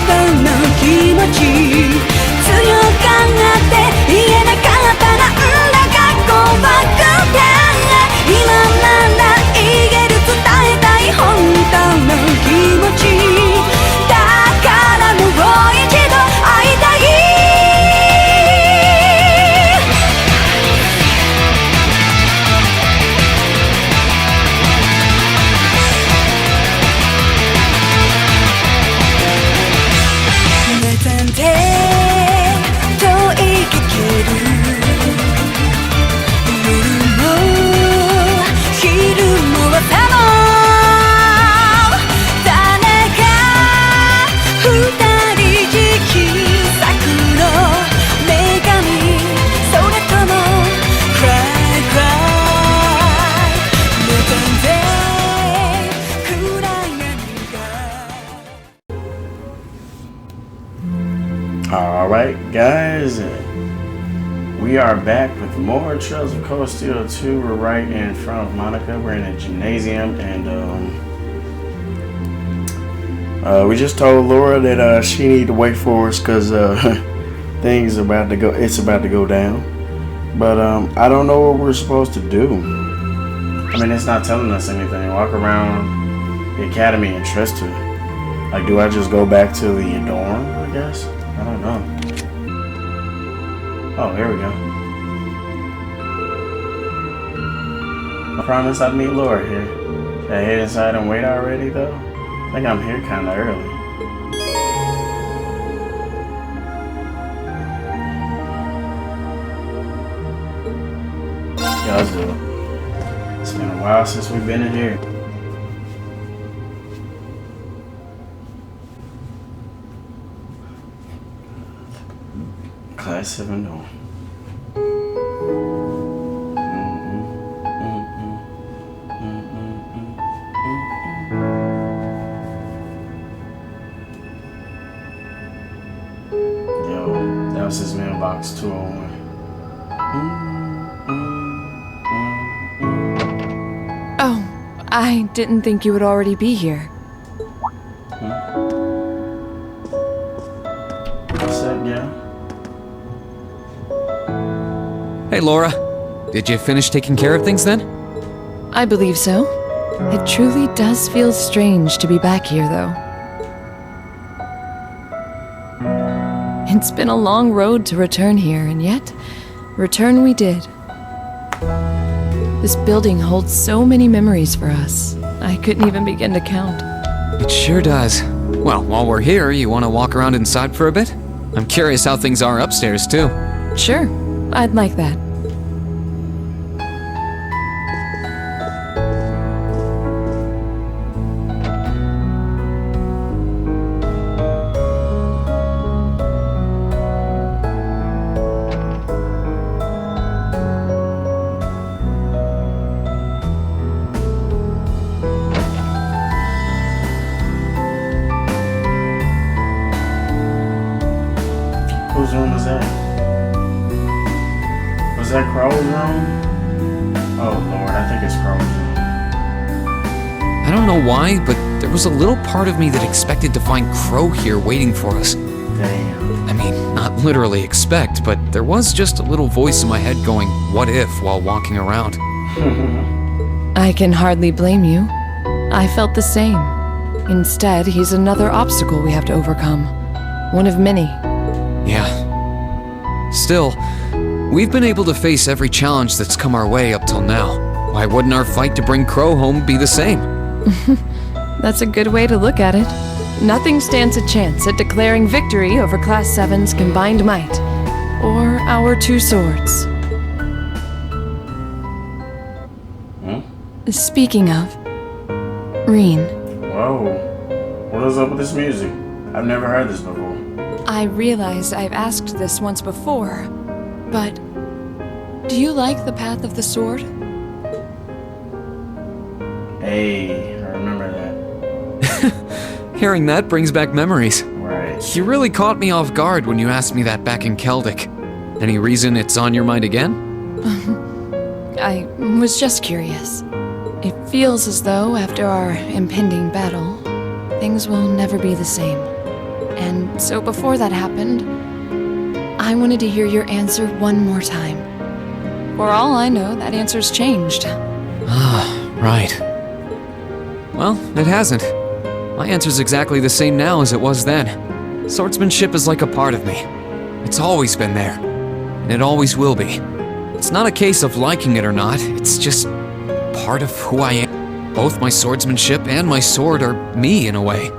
の気持ち強がって言えなかったなんだか怖くて今なら言える伝えたい本当の気持ちだからもう一度会いたいAlright guys, we are back with more Trails of Cold Steel 2. We're right in front of Monica. We're in a gymnasium and we just told Laura that she need to wait for us because it's about to go down. But I don't know what we're supposed to do. I mean, it's not telling us anything. Walk around the academy and trust her. Like, do I just go back to the dorm, I guess? I don't know. Oh, here we go. I promise I'd meet Laura here. Should I head inside and wait already, though? I think I'm here kind of early. Yeah, let's do it. It's been a while since we've been in here. Class 7 dorm. Yo, that was his mailbox 201. Oh, I didn't think you would already be here. What's up, yeah? Hey Laura, did you finish taking care of things then? I believe so. It truly does feel strange to be back here, though. It's been a long road to return here, and yet, return we did. This building holds so many memories for us. I couldn't even begin to count. It sure does. Well, while we're here, you want to walk around inside for a bit? I'm curious how things are upstairs, too. Sure, I'd like that. Whose room was that? Was that Crow's room? Oh Lord, I think it's Crow's room. I don't know why, but there was a little part of me that expected to find Crow here waiting for us. Damn. I mean, not literally expect, but there was just a little voice in my head going, what if, while walking around. I can hardly blame you. I felt the same. Instead, he's another obstacle we have to overcome. One of many. Yeah. Still, we've been able to face every challenge that's come our way up till now. Why wouldn't our fight to bring Crow home be the same? That's a good way to look at it. Nothing stands a chance at declaring victory over Class 7's combined might. Or our two swords. Speaking of, Rean. Whoa. What is up with this music? I've never heard this before. I realize I've asked this once before, but do you like the path of the sword? Hey, I remember that. Hearing that brings back memories. Right. You really caught me off guard when you asked me that back in Celtic. Any reason it's on your mind again? I was just curious. It feels as though after our impending battle, things will never be the same. And so before that happened, I wanted to hear your answer one more time. For all I know, that answer's changed. Ah, right. Well, it hasn't. My answer's exactly the same now as it was then. Swordsmanship is like a part of me. It's always been there, and it always will be. It's not a case of liking it or not, it's just part of who I am. Both my swordsmanship and my sword are me in a way.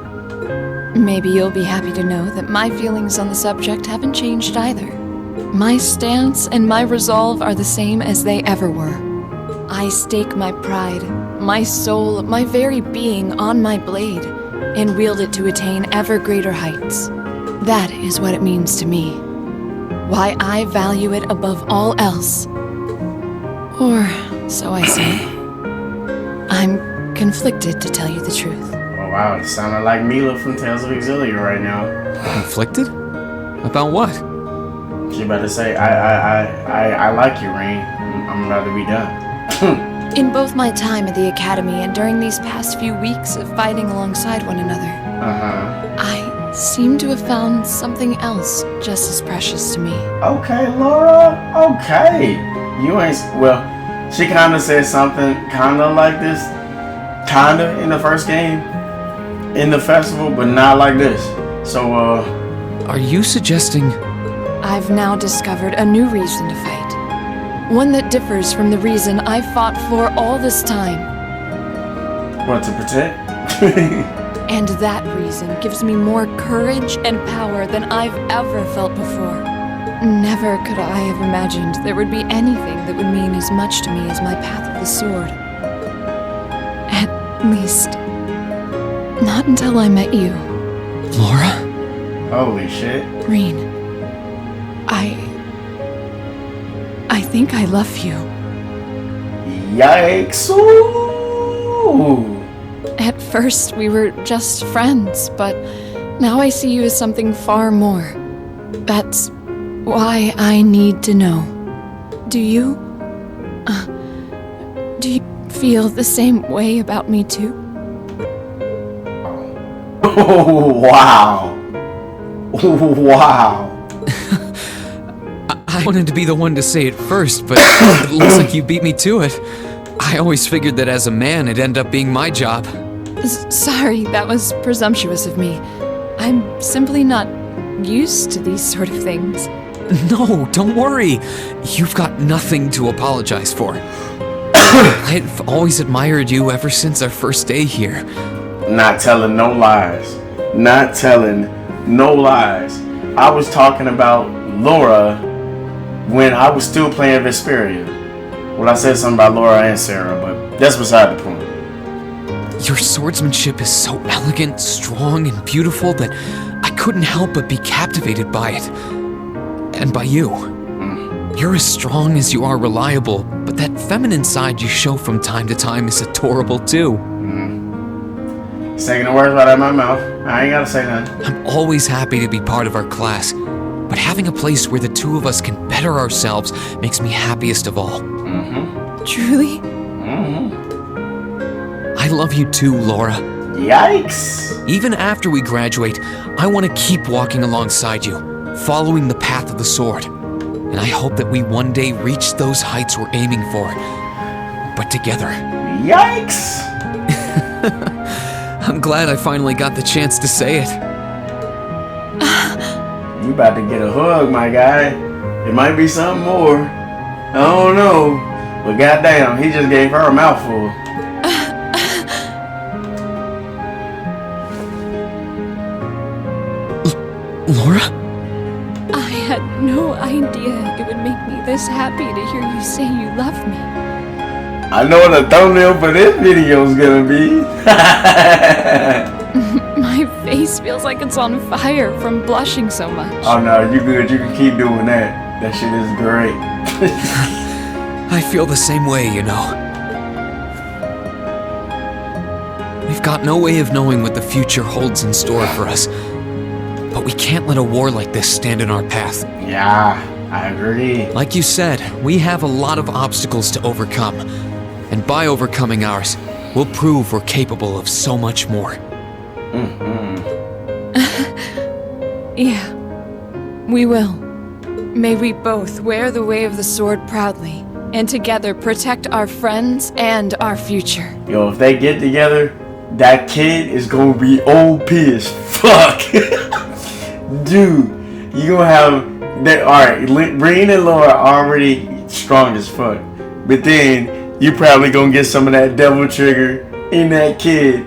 Maybe you'll be happy to know that my feelings on the subject haven't changed either. My stance and my resolve are the same as they ever were. I stake my pride, my soul, my very being on my blade, and wield it to attain ever greater heights. That is what it means to me. Why I value it above all else. Or so I say. I'm conflicted, to tell you the truth. Oh wow, it sounded like Mila from Tales of Exilia right now. Conflicted? About what? She about to say, I like you, Rean. I'm about to be done. In both my time at the academy and during these past few weeks of fighting alongside one another, I seem to have found something else just as precious to me. Okay, Laura. Okay. You ain't. Well, she kind of said something kind of like this. Kind of in the first game. In the festival, but not like this. So, Are you suggesting... I've now discovered a new reason to fight. One that differs from the reason I fought for all this time. What, to protect? And that reason gives me more courage and power than I've ever felt before. Never could I have imagined there would be anything that would mean as much to me as my path of the sword. At least, not until I met you. Laura? Holy shit. Rean, I think I love you. Yikes. Ooh. At first, we were just friends, but now I see you as something far more. That's why I need to know. Do you feel the same way about me too? Oh, wow. Wow. I wanted to be the one to say it first, but it looks like you beat me to it. I always figured that as a man, it'd end up being my job. Sorry, that was presumptuous of me. I'm simply not used to these sort of things. No, don't worry. You've got nothing to apologize for. I've always admired you ever since our first day here. Not telling no lies. Not telling no lies. I was talking about Laura when I was still playing Vesperia. Well, I said something about Laura and Sara, but that's beside the point. Your swordsmanship is so elegant, strong, and beautiful that I couldn't help but be captivated by it. And by you. You're as strong as you are reliable, but that feminine side you show from time to time is adorable too. It's taking the words right out of my mouth. I ain't gotta say nothing. I'm always happy to be part of our class, but having a place where the two of us can better ourselves makes me happiest of all. Truly? I love you too, Laura. Yikes. Even after we graduate, I want to keep walking alongside you, following the path of the sword. And I hope that we one day reach those heights we're aiming for, but together. Yikes. I'm glad I finally got the chance to say it. You about to get a hug, my guy. It might be something more. I don't know. But goddamn, he just gave her a mouthful. Laura? I had no idea it would make me this happy to hear you say you love me. I know what the thumbnail for this video is gonna be. My face feels like it's on fire from blushing so much. Oh no, you good. You can keep doing that. That shit is great. I feel the same way, you know. We've got no way of knowing what the future holds in store for us, but we can't let a war like this stand in our path. Yeah, I agree. Like you said, we have a lot of obstacles to overcome, and by overcoming ours, we'll prove we're capable of so much more. Yeah, we will. May we both wear the way of the sword proudly, and together protect our friends and our future. Yo, if they get together, that kid is gonna be OP as fuck. Dude, you gonna have that. Alright, Rean and Laura are already strong as fuck. But then, you probably gonna get some of that devil trigger in that kid.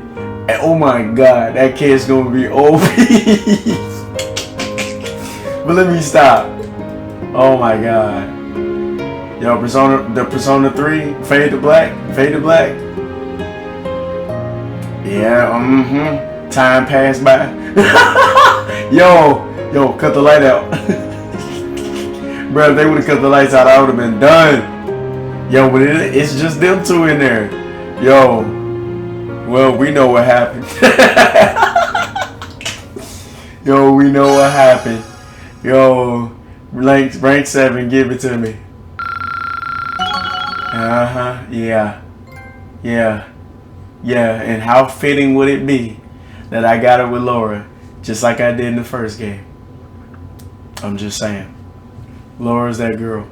And oh my god, that kid's gonna be OP. But let me stop. Oh my god. Yo, the Persona 3, Fade to Black. Yeah, time passed by. Yo, cut the light out. Bro, if they would have cut the lights out, I would have been done. Yo, but it's just them two in there. Yo, well, we know what happened. Yo, we know what happened. Yo, rank 7, give it to me. Yeah, and how fitting would it be that I got it with Laura, just like I did in the first game. I'm just saying. Laura's that girl.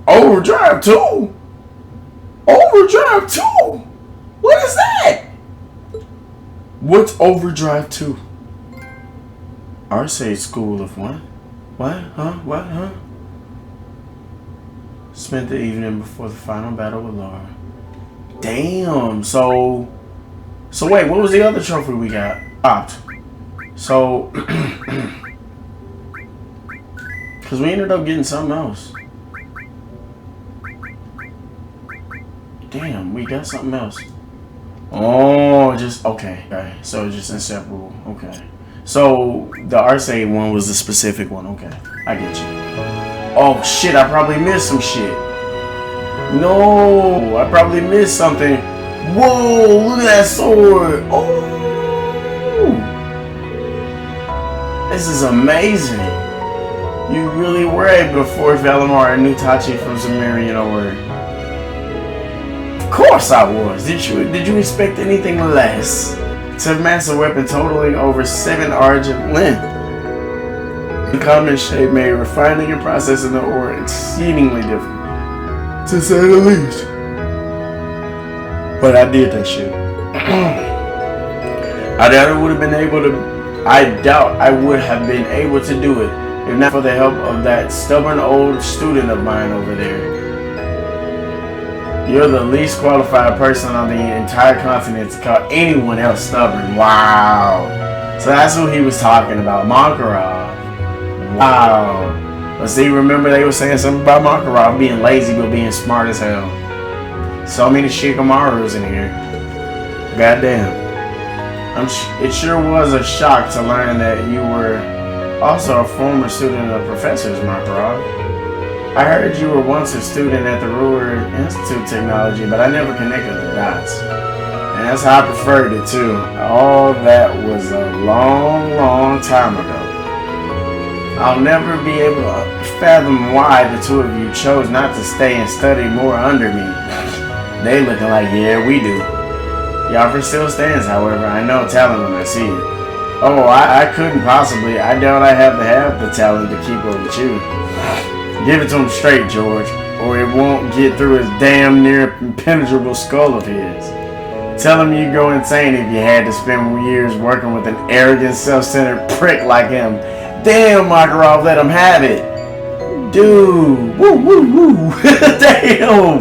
Overdrive 2? Overdrive 2? What is that? What's Overdrive 2? Arseid School of One? What? Huh? Spent the evening before the final battle with Laura. Damn, so wait, what was the other trophy we got? Opt. So, because we ended up getting something else. Damn, we got something else. Oh, just, okay. So it's just inseparable. Okay. So, the Arseid one was the specific one. Okay, I get you. Oh, shit, I probably missed some shit. No, I probably missed something. Whoa, look at that sword. Oh, this is amazing. You really were able to force Valimar and Nutachi from Sumerian over. Of course I was. Did you expect anything less? It's a massive weapon totaling over 7 argent length. The common shape made refining and processing the ore exceedingly difficult, to say the least. But I did that shit. I doubt I would have been able to do it if not for the help of that stubborn old student of mine over there. You're the least qualified person on the entire continent to call anyone else stubborn. Wow. So that's who he was talking about, Makarov. Wow. But see, remember they were saying something about Makarov being lazy but being smart as hell. So many Shikamarus in here. Goddamn. It sure was a shock to learn that you were also a former student of Professor's, Makarov. I heard you were once a student at the Ruhr Institute Technology, but I never connected the dots. And that's how I preferred it too. All that was a long time ago. I'll never be able to fathom why the two of you chose not to stay and study more under me. They looking like, yeah, we do. The offer still stands, however. I know talent when I see it. Oh, I couldn't possibly. I doubt I have the talent to keep up with you. Give it to him straight, George, or it won't get through his damn near impenetrable skull of his. Tell him you'd go insane if you had to spend years working with an arrogant, self-centered prick like him. Damn, Makarov, let him have it. Dude, woo. Damn.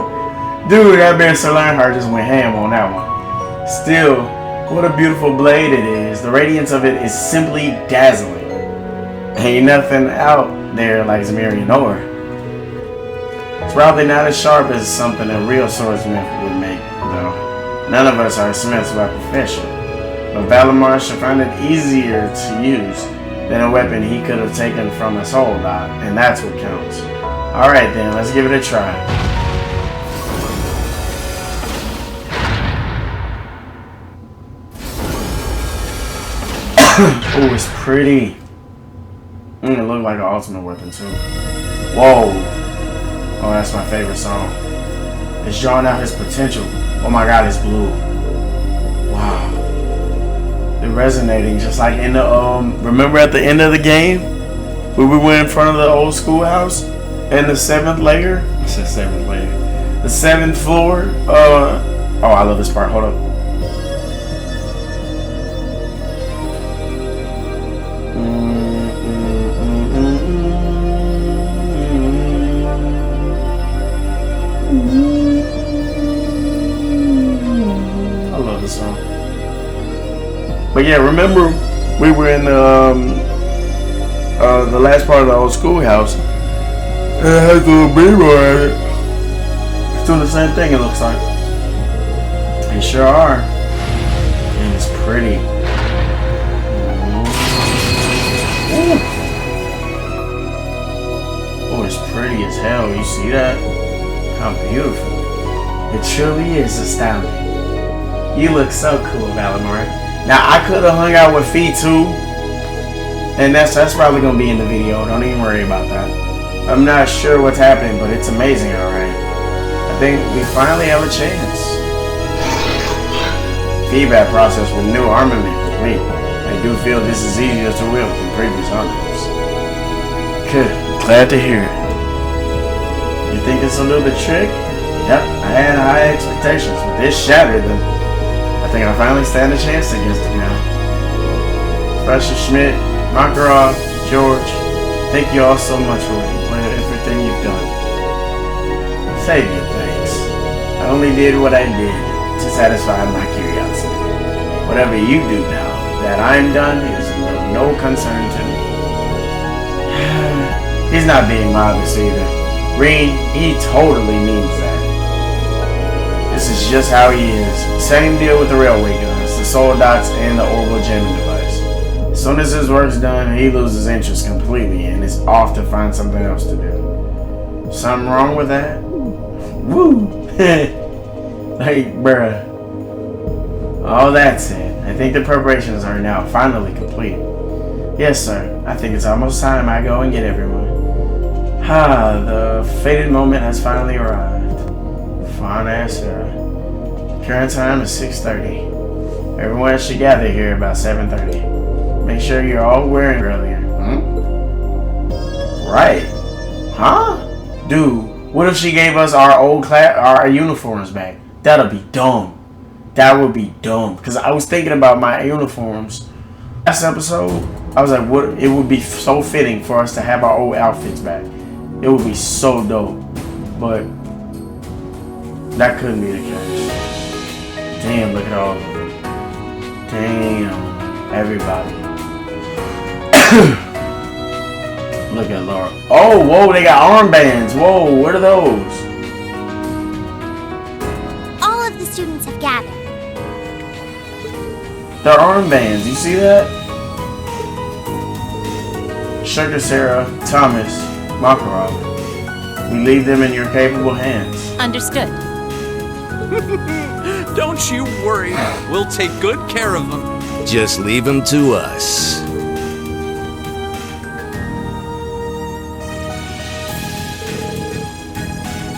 Dude, that man Sir Lionheart just went ham on that one. Still, what a beautiful blade it is. The radiance of it is simply dazzling. Ain't nothing out there like Sumerian ore. It's probably not as sharp as something a real swordsmith would make, though. None of us are smiths by profession. But Valimar should find it easier to use than a weapon he could have taken from us whole lot, and that's what counts. Alright then, let's give it a try. Oh, it's pretty. It looked like an ultimate weapon too. Whoa. Oh, that's my favorite song. It's drawing out his potential. Oh my god, it's blue. Wow. resonating, just like in the remember at the end of the game when we went in front of the old schoolhouse and the 7th layer. I said 7th layer. The 7th floor. Oh, I love this part. Hold up. I love this song. But yeah, remember we were in the last part of the old schoolhouse. And it has the mirror. It's doing the same thing, it looks like. They sure are. And it's pretty. Ooh. Oh, it's pretty as hell. You see that? How beautiful. It truly is astounding. You look so cool, Valimar. Now, I could have hung out with Fee too. And that's probably going to be in the video. Don't even worry about that. I'm not sure what's happening, but it's amazing, alright. I think we finally have a chance. Feedback process with new armament complete. I do feel this is easier to wield than previous armaments. Good. Glad to hear it. You think this will do the trick? Yep, I had high expectations, but this shattered them. I think I finally stand a chance against them now. Professor Schmidt, Makarov, George, thank you all so much for everything you've done. Save your thanks. I only did what I did to satisfy my curiosity. Whatever you do now that I'm done is no concern to me. He's not being modest either. Rean, he totally means that. This is just how he is. Same deal with the railway guns, the soul dots, and the orbital jamming device. As soon as his work's done, he loses interest completely and is off to find something else to do. Something wrong with that? Woo! Like, bruh. All that said, I think the preparations are now finally complete. Yes, sir. I think it's almost time I go and get everyone. The fated moment has finally arrived. Fine ass Sara. Current time is 6:30. Everyone should gather here about 7:30. Make sure you're all wearing earlier. Right. Huh? Dude, what if she gave us our old our uniforms back? That'll be dumb. That would be dumb. Because I was thinking about my uniforms. Last episode, I was like, what? It would be so fitting for us to have our old outfits back. It would be so dope. But that couldn't be the case. Damn, look at all of them. Damn. Everybody. Look at Laura. Oh, whoa, they got armbands. Whoa, what are those? All of the students have gathered. They're armbands. You see that? Sugar Sara, Thomas, Makarov. We leave them in your capable hands. Understood. Don't you worry. We'll take good care of them. Just leave them to us.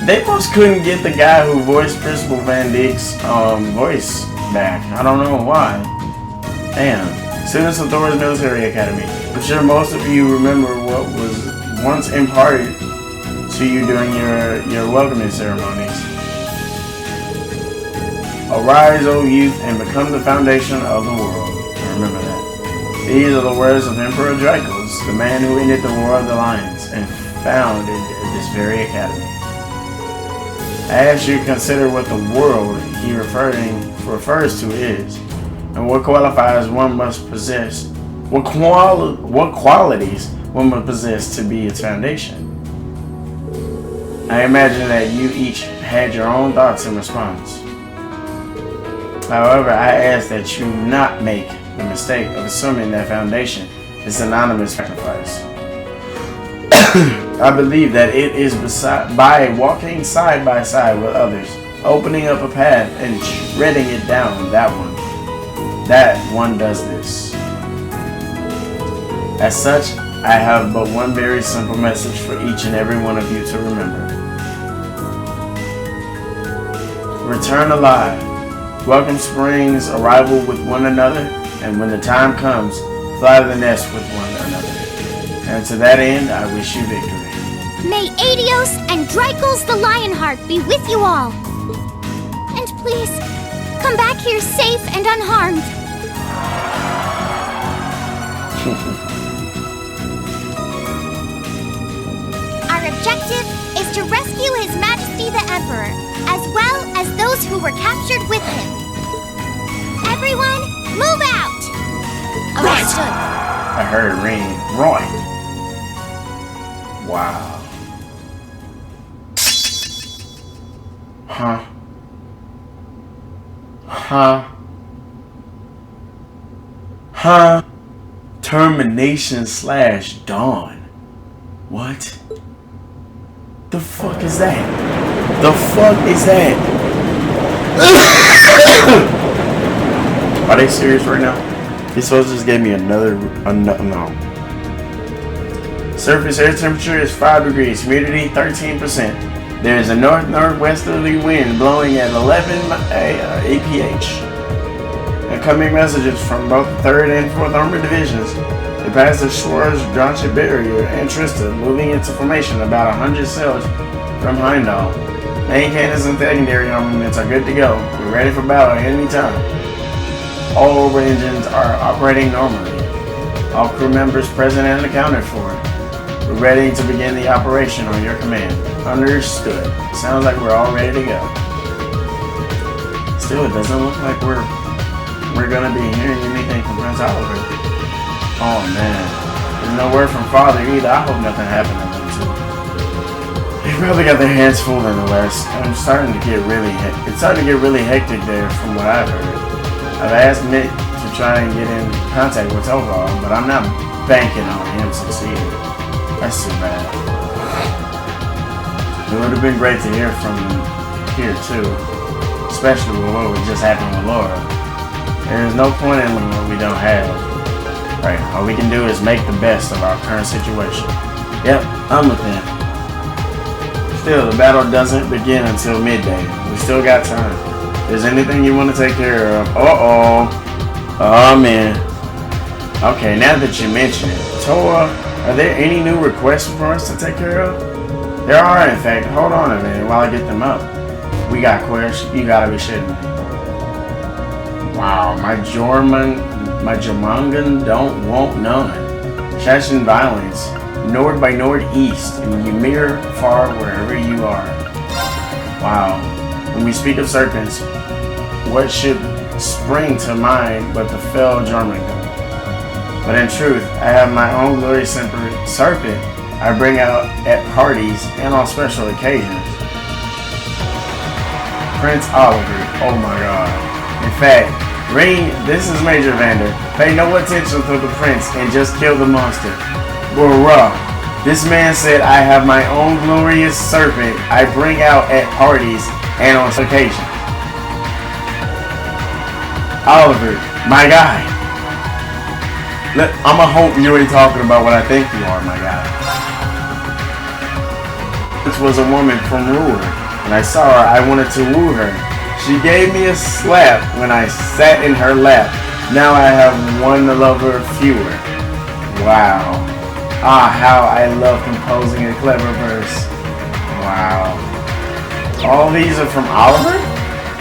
They most couldn't get the guy who voiced Principal Van Dyke's voice back. I don't know why. Damn. Students of Thors Military Academy. I'm sure most of you remember what was once imparted to you during your welcoming ceremonies. Arise, O youth, and become the foundation of the world. Remember that. These are the words of Emperor Dracos, the man who ended the War of the Lions and founded this very academy. I ask you to consider what the world he refers to is, and what qualifies one must possess. What qualities one must possess to be its foundation. I imagine that you each had your own thoughts in response. However, I ask that you not make the mistake of assuming that foundation is synonymous with sacrifice. I believe that it is by walking side by side with others, opening up a path and treading it down that one does this. As such, I have but one very simple message for each and every one of you to remember. Return alive. Welcome spring's arrival with one another and when the time comes, fly to the nest with one another. And to that end, I wish you victory. May Adios and Dreikel's the Lionheart be with you all. And please, come back here safe and unharmed. Our objective is to rescue His Majesty the Emperor, as well as those who were captured with him. Everyone, move out! Understood. I heard Rean. Right. Wow. Huh? Huh? Huh? Termination/dawn. What? The fuck is that? The fuck is that? Are they serious right now? He supposed to just gave me another no. Surface air temperature is 5 degrees, humidity 13%. There is a north-northwesterly wind blowing at 11 APH. Incoming messages from both the 3rd and 4th Armored Divisions. They pass the Schwarzer barrier and Trista, moving into formation about 100 sails from Heimdall. Main cannons and secondary armaments are good to go. We're ready for battle at any time. All over engines are operating normally. All crew members present and accounted for. We're ready to begin the operation on your command. Understood. Sounds like we're all ready to go. Still, it doesn't look like we're gonna be hearing anything from Prince Oliver. Oh man, there's no word from Father either. I hope nothing happened to them too. They probably got their hands full in the West. It's starting to get really hectic there from what I've heard. I've asked Mick to try and get in contact with Tovar, but I'm not banking on him succeeding. That's too bad. It would have been great to hear from here too, especially with what just happened with Laura. There is no point in what we don't have. Right, all we can do is make the best of our current situation. Yep, I'm with him. Still, the battle doesn't begin until midday. We still got time. If there's anything you want to take care of. Oh man. Okay, now that you mention it, Toa, are there any new requests for us to take care of? There are, in fact. Hold on a minute while I get them up. We got questions. You gotta be shitting me. Wow, my Jormungan don't want none. Shashin violence, north by northeast, and Ymir far wherever you are. Wow. When we speak of serpents, what should spring to mind but the fell Jormungan? But in truth, I have my own glorious serpent I bring out at parties and on special occasions. Prince Oliver, oh my god. In fact, Rean, this is Major Vander. Pay no attention to the prince and just kill the monster. Bruh, this man said I have my own glorious serpent I bring out at parties and on occasion. Oliver, my guy. I'ma hope you ain't talking about what I think you are, my guy. This was a woman from Ruhr. When I saw her, I wanted to woo her. She gave me a slap when I sat in her lap. Now I have one lover fewer. Wow. Ah, how I love composing a clever verse. Wow. All these are from Oliver?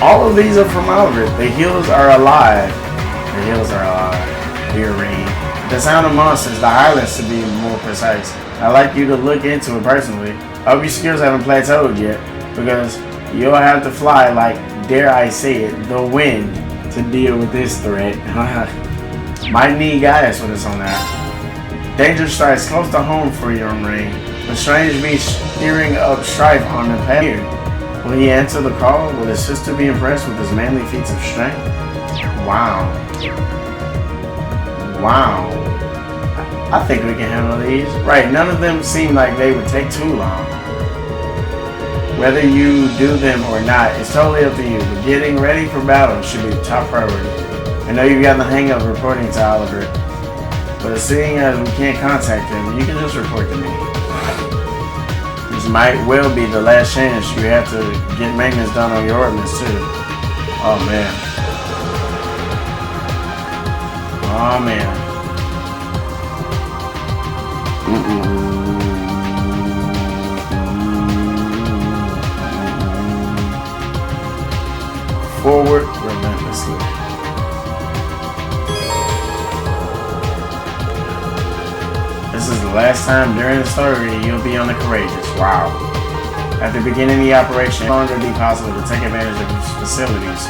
All of these are from Oliver. The hills are alive. The hills are alive. Dear Rean. The sound of monsters, the highlands to be more precise. I'd like you to look into it personally. I hope your skills haven't plateaued yet, because you'll have to fly like, dare I say it, the wind to deal with this threat. Might need Gaius with us on that. Danger strikes close to home for your Rean. The strange beast stirring up strife on the path here. Will he answer the call? Will his sister be impressed with his manly feats of strength? Wow. Wow. I think we can handle these. Right, none of them seem like they would take too long. Whether you do them or not, it's totally up to you, but getting ready for battle should be the top priority. I know you've got the hang of reporting to Oliver, but seeing as we can't contact him, you can just report to me. This might well be the last chance you have to get maintenance done on your ordnance too. Oh man. Oh man. Forward relentlessly. This is the last time during the story you'll be on the Courageous. Wow. At the beginning of the operation, it will no longer be possible to take advantage of its facilities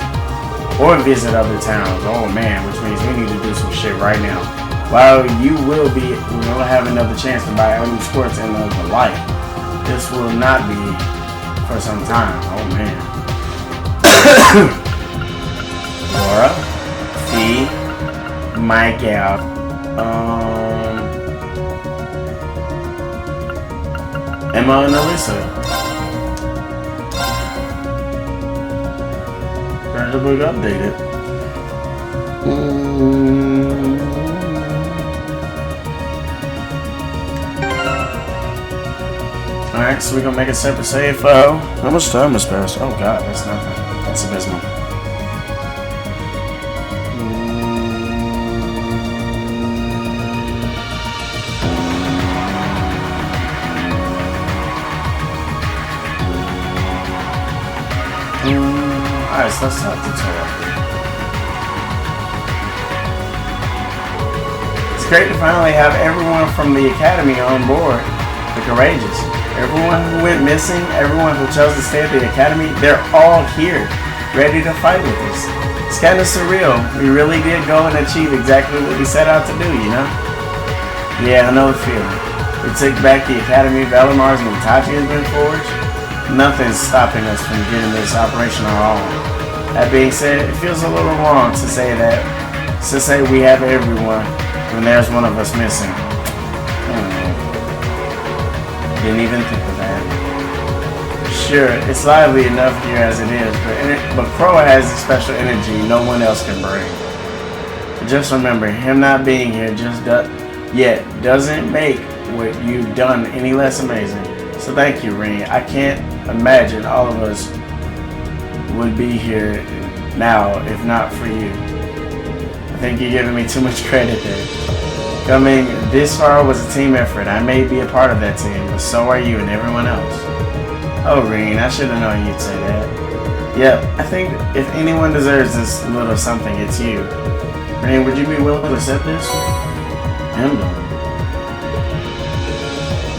or visit other towns. Oh man, which means we need to do some shit right now. While you will have another chance to buy new sports and the like. This will not be for some time. Oh man. Laura, Fee, Michael, Emma and Alisa. The book updated. Alright, so we're gonna make a separate save file. How much time has passed? Oh god, that's nothing. That's abysmal. Alright, so let's start the tour. It's great to finally have everyone from the Academy on board. The Courageous. Everyone who went missing, everyone who chose to stay at the Academy, they're all here, ready to fight with us. It's kind of surreal. We really did go and achieve exactly what we set out to do, you know? Yeah, I know the feeling. We took back the Academy of Elemar's and Itachi has been forged. Nothing's stopping us from getting this operation our own. That being said, it feels a little wrong to say we have everyone when there's one of us missing. Didn't even think of that. Sure, it's lively enough here as it is, but Crow has a special energy no one else can bring. But just remember, him not being here doesn't make what you've done any less amazing. So thank you, Rean. I can't imagine all of us would be here now if not for you. I think you're giving me too much credit there. Coming this far was a team effort. I may be a part of that team, but so are you and everyone else. Oh, Rean, I should have known you'd say that. Yep, I think if anyone deserves this little something, it's you. Rean, would you be willing to accept this? Emblem.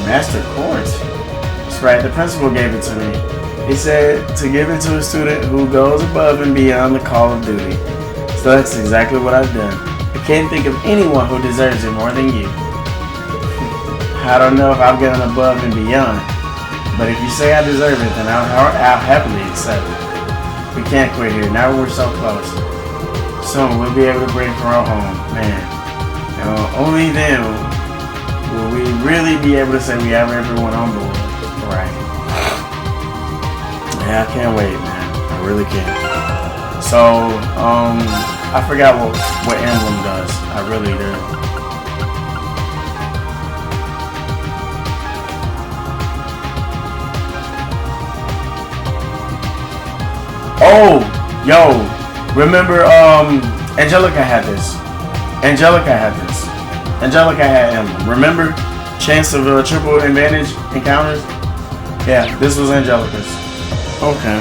Master Quartz. That's right, the principal gave it to me. He said to give it to a student who goes above and beyond the call of duty. So that's exactly what I've done. I can't think of anyone who deserves it more than you. I don't know if I've gone above and beyond, but if you say I deserve it, then I'll happily accept it. We can't quit here. Now we're so close. Soon we'll be able to bring Crow home, man. Only then will we really be able to say we have everyone on board. Right. Yeah, I can't wait, man. I really can't. So, I forgot what Emblem does. I really do. Oh, yo, remember, Angelica had this. Angelica had Emblem. Remember? Chance of triple advantage encounters? Yeah, this was Angelica's. Okay.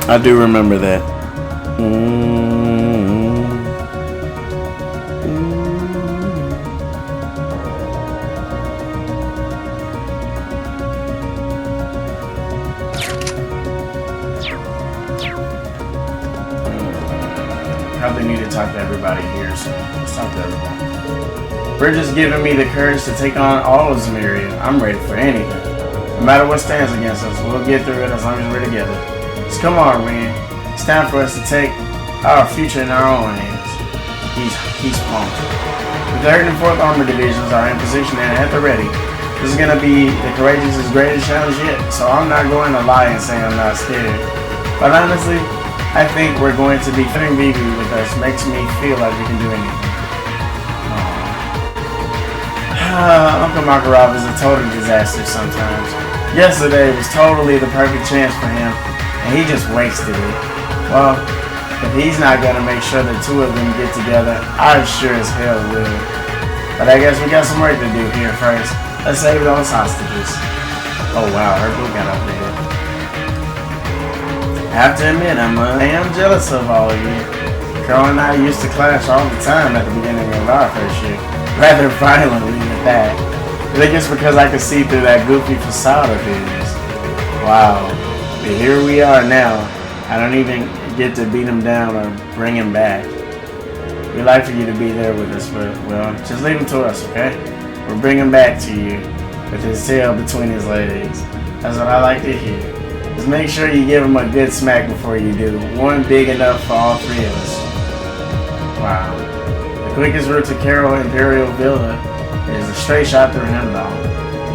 I do remember that. Probably need to talk to everybody here, so let's talk to everyone. We're just giving me the courage to take on all of Zemuria. I'm ready for anything. No matter what stands against us, we'll get through it as long as we're together. So come on, Rean. It's time for us to take our future in our own hands. He's pumped. The 3rd and 4th Armored Divisions are in position and at the ready. This is going to be the Courageous' greatest challenge yet, so I'm not going to lie and say I'm not scared. But honestly, I think we're going to be having Vivi with us makes me feel like we can do anything. Uncle Makarov is a total disaster sometimes. Yesterday was totally the perfect chance for him, and he just wasted it. Well, If he's not gonna make sure the two of them get together, I sure as hell will. But I guess we got some work to do here first. Let's save those hostages. Oh wow, her book got updated. I have to admit, I am jealous of all of you. Carl and I used to clash all the time at the beginning of our first year. Rather violently at that. I think it's because I could see through that goofy facade of his. Wow. But here we are now. I don't even get to beat him down or bring him back. We'd like for you to be there with us, but, well, just leave him to us, okay? We'll bring him back to you with his tail between his legs. That's what I like to hear. Just make sure you give him a good smack before you do. One big enough for all three of us. Wow. The quickest route to Carroll Imperial Villa is a straight shot through Hemdall.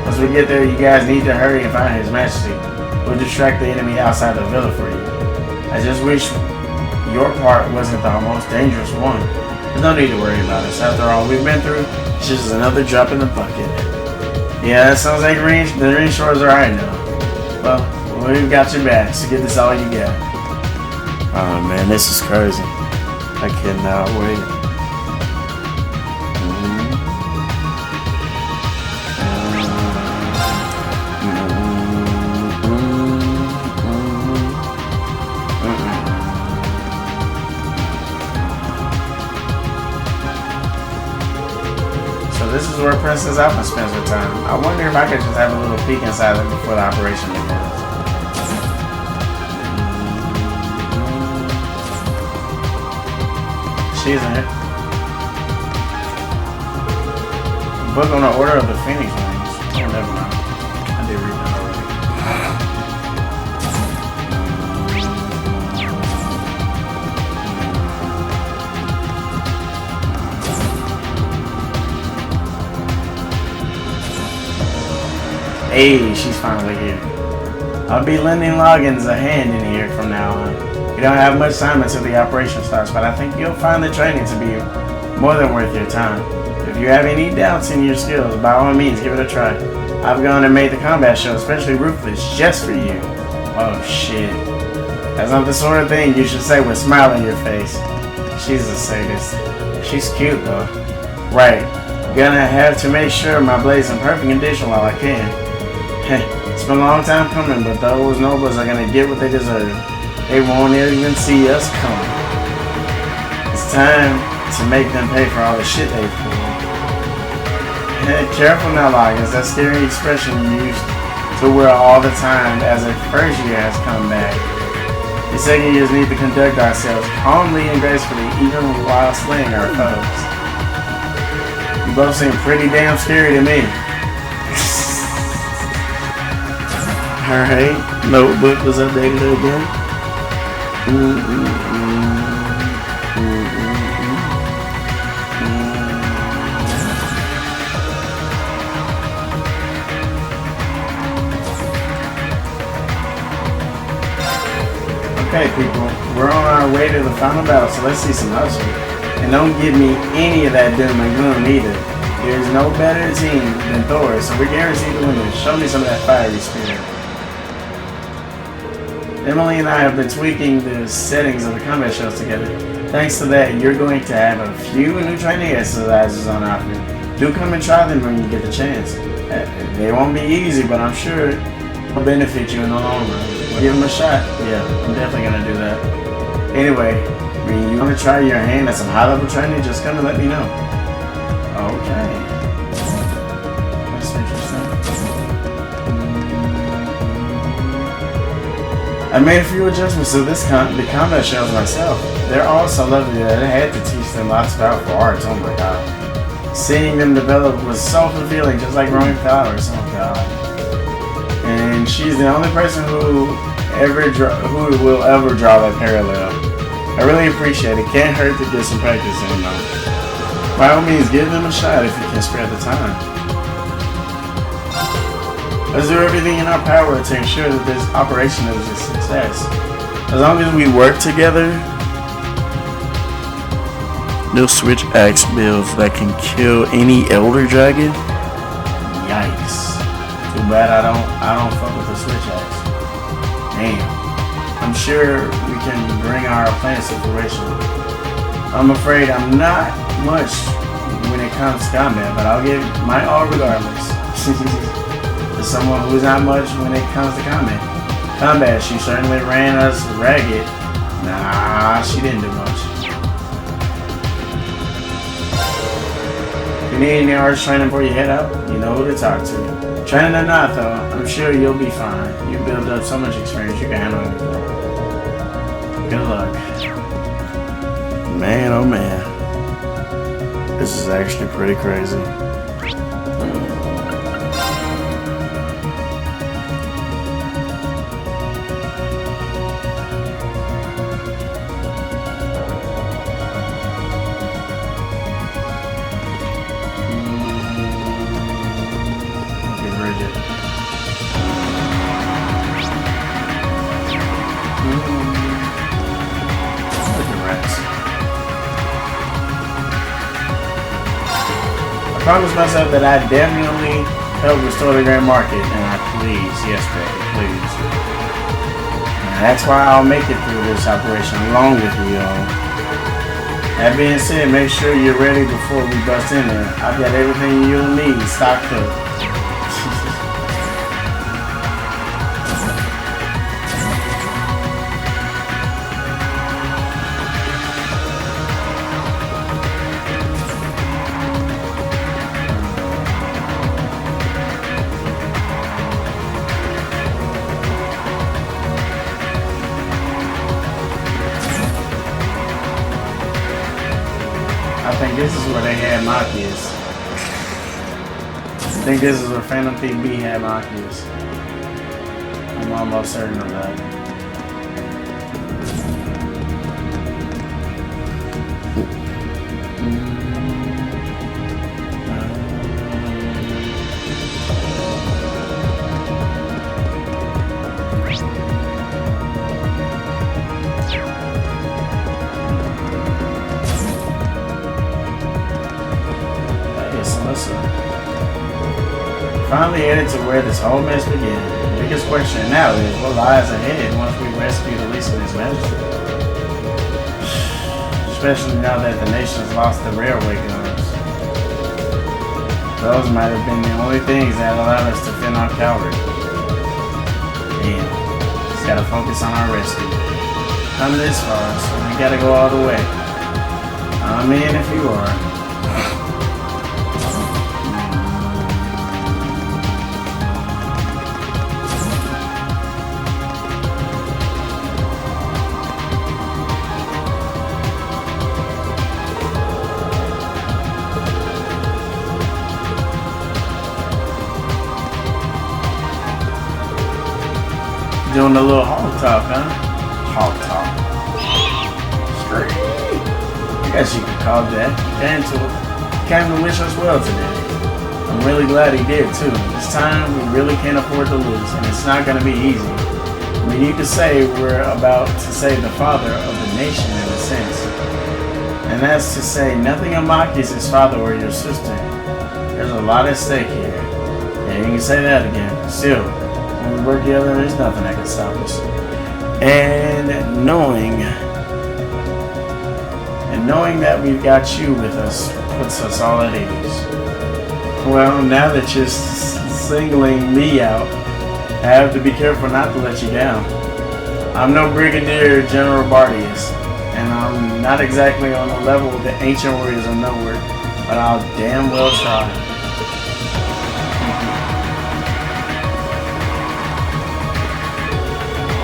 Once we get there, you guys need to hurry and find His Majesty. We'll distract the enemy outside the villa for you. I just wish your part wasn't the most dangerous one. There's no need to worry about us. After all we've been through, it's just another drop in the bucket. Yeah, that sounds like the Rean Schwarzer I know. Well, we've got your back, so get this all you got. Oh man, this is crazy. I cannot wait. This is where Princess Alpha spends her time. I wonder if I could just have a little peek inside it before the operation begins. She's in it. Book on the Order of the Phoenix Wings. Oh, never mind. I did read that already. Hey, she's finally here. I'll be lending Loggins a hand in here from now on. We don't have much time until the operation starts, but I think you'll find the training to be more than worth your time. If you have any doubts in your skills, by all means, give it a try. I've gone and made the combat show especially ruthless just for you. Oh shit. That's not the sort of thing you should say with a smile on your face. She's a sadist. She's cute though. Right. Gonna have to make sure my blade's in perfect condition while I can. It's been a long time coming, but those nobles are gonna get what they deserve. They won't even see us coming. It's time to make them pay for all the shit they've pulled. Careful now, Loggins. That scary expression you used to wear all the time as if first year has come back. The second years need to conduct ourselves calmly and gracefully, even while slaying our foes. You both seem pretty damn scary to me. Alright, notebook was updated again. Okay, people, we're on our way to the final battle, so let's see some hustle. And don't give me any of that doom and gloom either. There's no better team than Thors, so we're guaranteed to win this. Show me some of that fiery spirit. Emily and I have been tweaking the settings of the combat shows together. Thanks to that, you're going to have a few new training exercises on offer. Do come and try them when you get the chance. They won't be easy, but I'm sure they'll benefit you in the long run. Give them a shot. Yeah, I'm definitely going to do that. Anyway, when you want to try your hand at some high-level training, just come and let me know. Okay. That's interesting. I made a few adjustments to the combat shells myself. They're all so lovely that I had to teach them lots of powerful arts. Oh my god. Seeing them develop was so fulfilling, just like growing flowers. Oh god. And she's the only person who will ever draw that parallel. I really appreciate it. Can't hurt to get some practice in though. By all means, give them a shot if you can spare the time. Let's do everything in our power to ensure that this operation is a success. As long as we work together, they'll switch axe builds that can kill any elder dragon. Yikes. Too bad I don't fuck with the switch axe. Damn. I'm sure we can bring our plans to fruition. I'm afraid I'm not much when it comes to combat, but I'll give my all regardless. To someone who's not much when it comes to combat, she certainly ran us ragged. Nah, she didn't do much. If you need any arts training before you head out, you know who to talk to. Training or not though, I'm sure you'll be fine. You build up so much experience you can handle anything. Good luck. Man, oh man. This is actually pretty crazy. I promised myself that I'd definitely help restore the Grand Market, and I please, yes baby, please. And that's why I'll make it through this operation along with you, y'all. That being said, make sure you're ready before we bust in there. I've got everything you'll need stocked up. I think this is where they had Machias. I think this is where Phantom PB had Machias. I'm almost certain of that. Finally headed to where this whole mess began. The biggest question now is what lies ahead once we rescue Alisa and his magistrate. Especially now that the nation's lost the railway guns. Those might have been the only things that allowed us to fend off cavalry. Damn, just gotta focus on our rescue. Come this far, so we gotta go all the way. I'm in if you are. Doing a little hog talk, huh? Hog talk. Straight. I guess you could call that. Came to wish us well today. I'm really glad he did too. This time we really can't afford to lose, and it's not going to be easy. We need to say we're about to save the father of the nation in a sense. And that's to say nothing of Machias' father or your sister. There's a lot at stake here. Yeah, you can say that again. Still. When we work together, there's nothing that can stop us. And knowing that we've got you with us puts us all at ease. Well, now that you're singling me out, I have to be careful not to let you down. I'm no Brigadier General Bardius, and I'm not exactly on the level of the ancient warriors of nowhere, but I'll damn well try.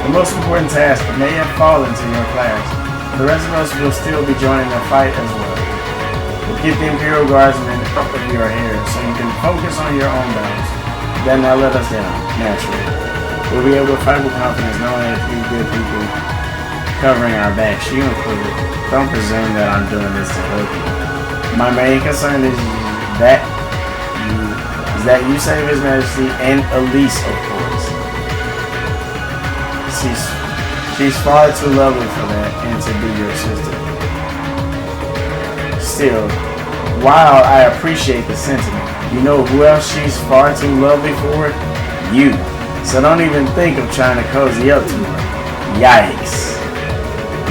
The most important task may have fallen to your class. The rest of us will still be joining the fight as well. We'll keep the Imperial Guardsmen up of your hair so you can focus on your own battles. Then they'll let us down, naturally. We'll be able to fight with confidence knowing that a few good people covering our backs, you included. Don't presume that I'm doing this to help you. My main concern is that you save His Majesty and Alisa, of course. She's far too lovely for that and to be your sister. Still, while I appreciate the sentiment, you know who else she's far too lovely for? You. So don't even think of trying to cozy up to her. Yikes.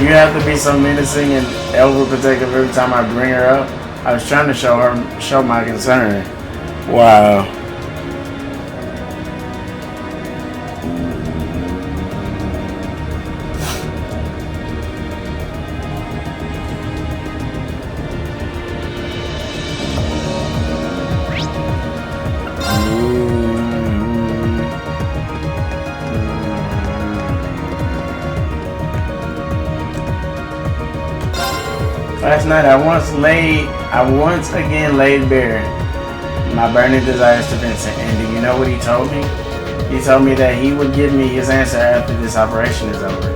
You have to be so menacing and overprotective every time I bring her up. I was trying to show my concern. Wow. Last night I once again laid bare my burning desires to Vincent, and do you know what he told me? He told me that he would give me his answer after this operation is over.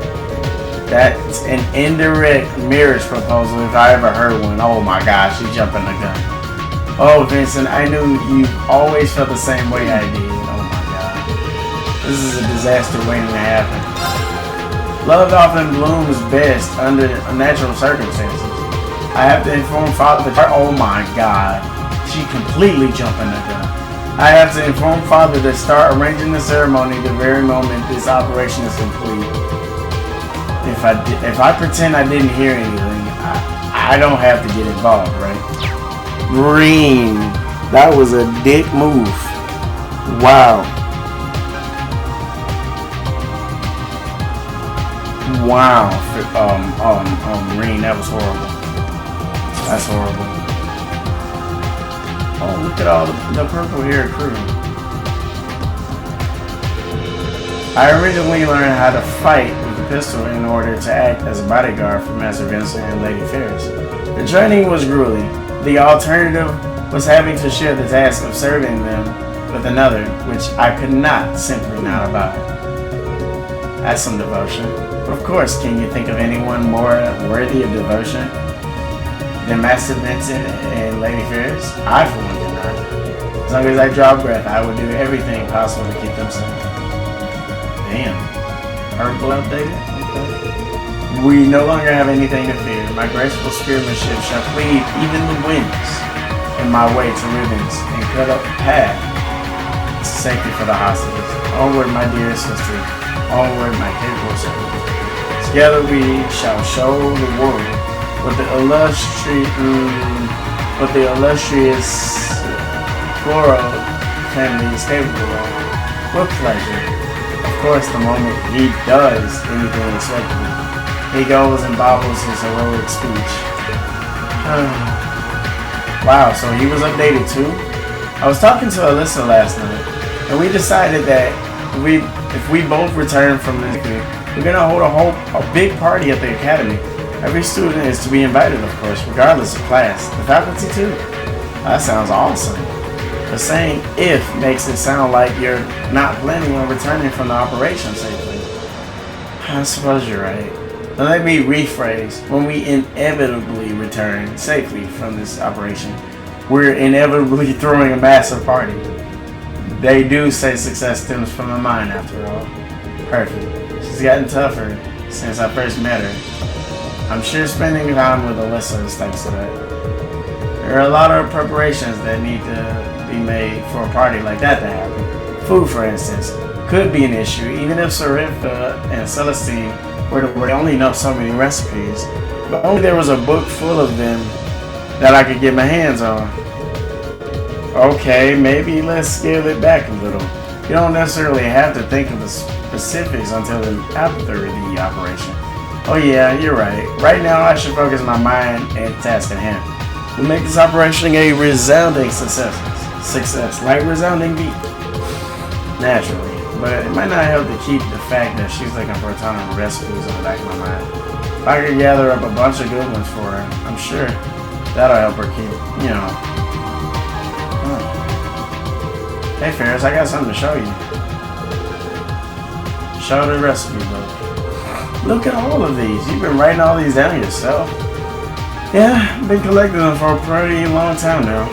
That's an indirect marriage proposal if I ever heard one. Oh my gosh, he's jumping the gun. Oh Vincent, I knew you always felt the same way I did. Oh my god. This is a disaster waiting to happen. Love often blooms best under natural circumstances. I have to inform Father. Oh my god. She completely jumping the gun. I have to inform Father to start arranging the ceremony the very moment this operation is complete. If I pretend I didn't hear anything, I don't have to get involved, right? Rean. That was a dick move. Wow. Wow. Rean, that was horrible. That's horrible. Oh, look at all the purple hair crew. I originally learned how to fight with a pistol in order to act as a bodyguard for Master Vincent and Lady Ferris. The training was grueling. The alternative was having to share the task of serving them with another, which I could not simply not abide. That's some devotion. Of course, can you think of anyone more worthy of devotion than Master Vincent and Lady Ferris? I, for one, did not. As long as I draw breath, I would do everything possible to keep them safe. Damn. Herbal updated? Okay. We no longer have anything to fear. My graceful spearmanship shall cleave even the winds in my way to ribbons and cut up path to safety for the hostages. Onward, my dear sister. Onward, my capable servant. Together we shall show the world what the illustrious Floral family is capable of. With pleasure. Of course, the moment he does anything acceptable, he goes and bobbles his heroic speech. Wow, so he was updated too? I was talking to Alisa last night, and we decided that if we both return from this, we're gonna hold a big party at the academy. Every student is to be invited, of course, regardless of class. The faculty too. That sounds awesome. But saying "if" makes it sound like you're not planning on returning from the operation safely. I suppose you're right. Now let me rephrase. When we inevitably return safely from this operation, we're inevitably throwing a massive party. They do say success stems from the mind, after all. Perfect. She's gotten tougher since I first met her. I'm sure spending time with Alisa is thanks to that. There are a lot of preparations that need to be made for a party like that to happen. Food, for instance, could be an issue, even if Sariffa and Celestine were to only know so many recipes. But only there was a book full of them that I could get my hands on. Okay, maybe let's scale it back a little. You don't necessarily have to think of the specifics until after the operation. Oh yeah, you're right. Right now I should focus my mind and task at hand. We'll make this operation a resounding success. Like resounding beat. Naturally. But it might not help to keep the fact that she's looking for a ton of recipes in the back of my mind. If I could gather up a bunch of good ones for her, I'm sure that'll help her keep, you know. Hey Ferris, I got something to show you. Show the recipe book. Look at all of these. You've been writing all these down yourself. Yeah, I've been collecting them for a pretty long time now.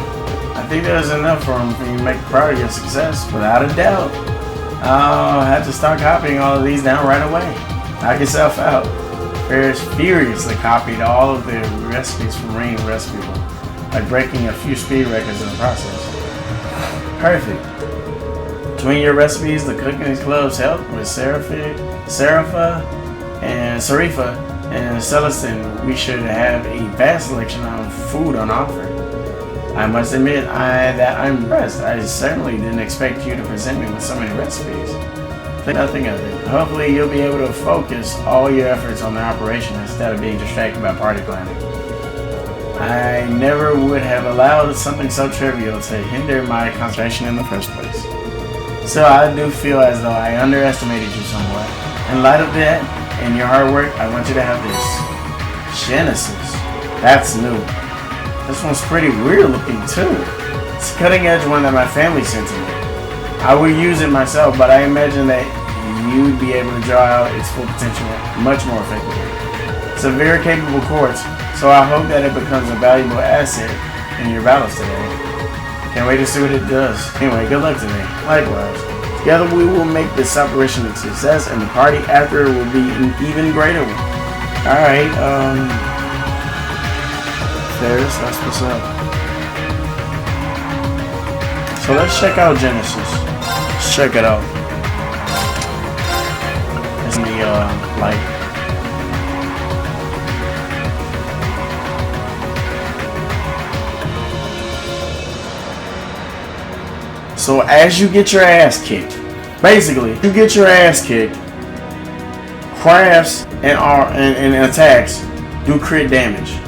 I think there's enough for them for you to make proud of your success, without a doubt. I'll have to start copying all of these down right away. Knock yourself out. Ferris furiously copied all of the recipes from Rean's recipe book, like breaking a few speed records in the process. Perfect. Between your recipes, the cooking club's help with Serapha and Sarifa and Celestine, we should have a vast selection of food on offer. I must admit that I'm impressed. I certainly didn't expect you to present me with so many recipes. Think nothing of it. Hopefully you'll be able to focus all your efforts on the operation instead of being distracted by party planning. I never would have allowed something so trivial to hinder my concentration in the first place. So I do feel as though I underestimated you somewhat. In light of that and your hard work, I want you to have this. Genesis. That's new. This one's pretty weird looking too. It's a cutting edge one that my family sent to me. I will use it myself, but I imagine that you'd be able to draw out its full potential much more effectively. It's a very capable quartz, so I hope that it becomes a valuable asset in your battles today. Can't wait to see what it does. Anyway, good luck today. Likewise. Together we will make this operation a success, and the party after will be an even greater one. Alright, Thors, that's what's up. So let's check out Genesis. Let's check it out. It's in the, light. So as you get your ass kicked, basically, you get your ass kicked, crafts and attacks do crit damage.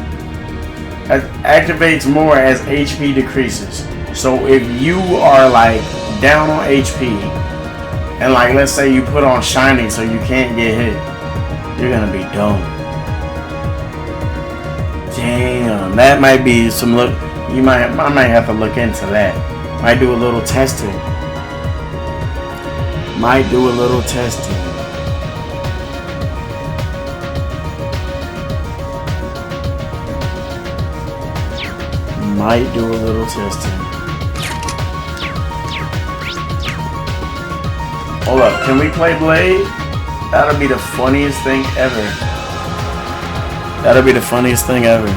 It activates more as HP decreases. So if you are like down on HP, and like let's say you put on Shining so you can't get hit, you're gonna be dumb. Damn, that might be some look. I might have to look into that. Might do a little testing. Might do a little testing. Might do a little testing. Hold up, can we play Blade? That'll be the funniest thing ever. That'll be the funniest thing ever.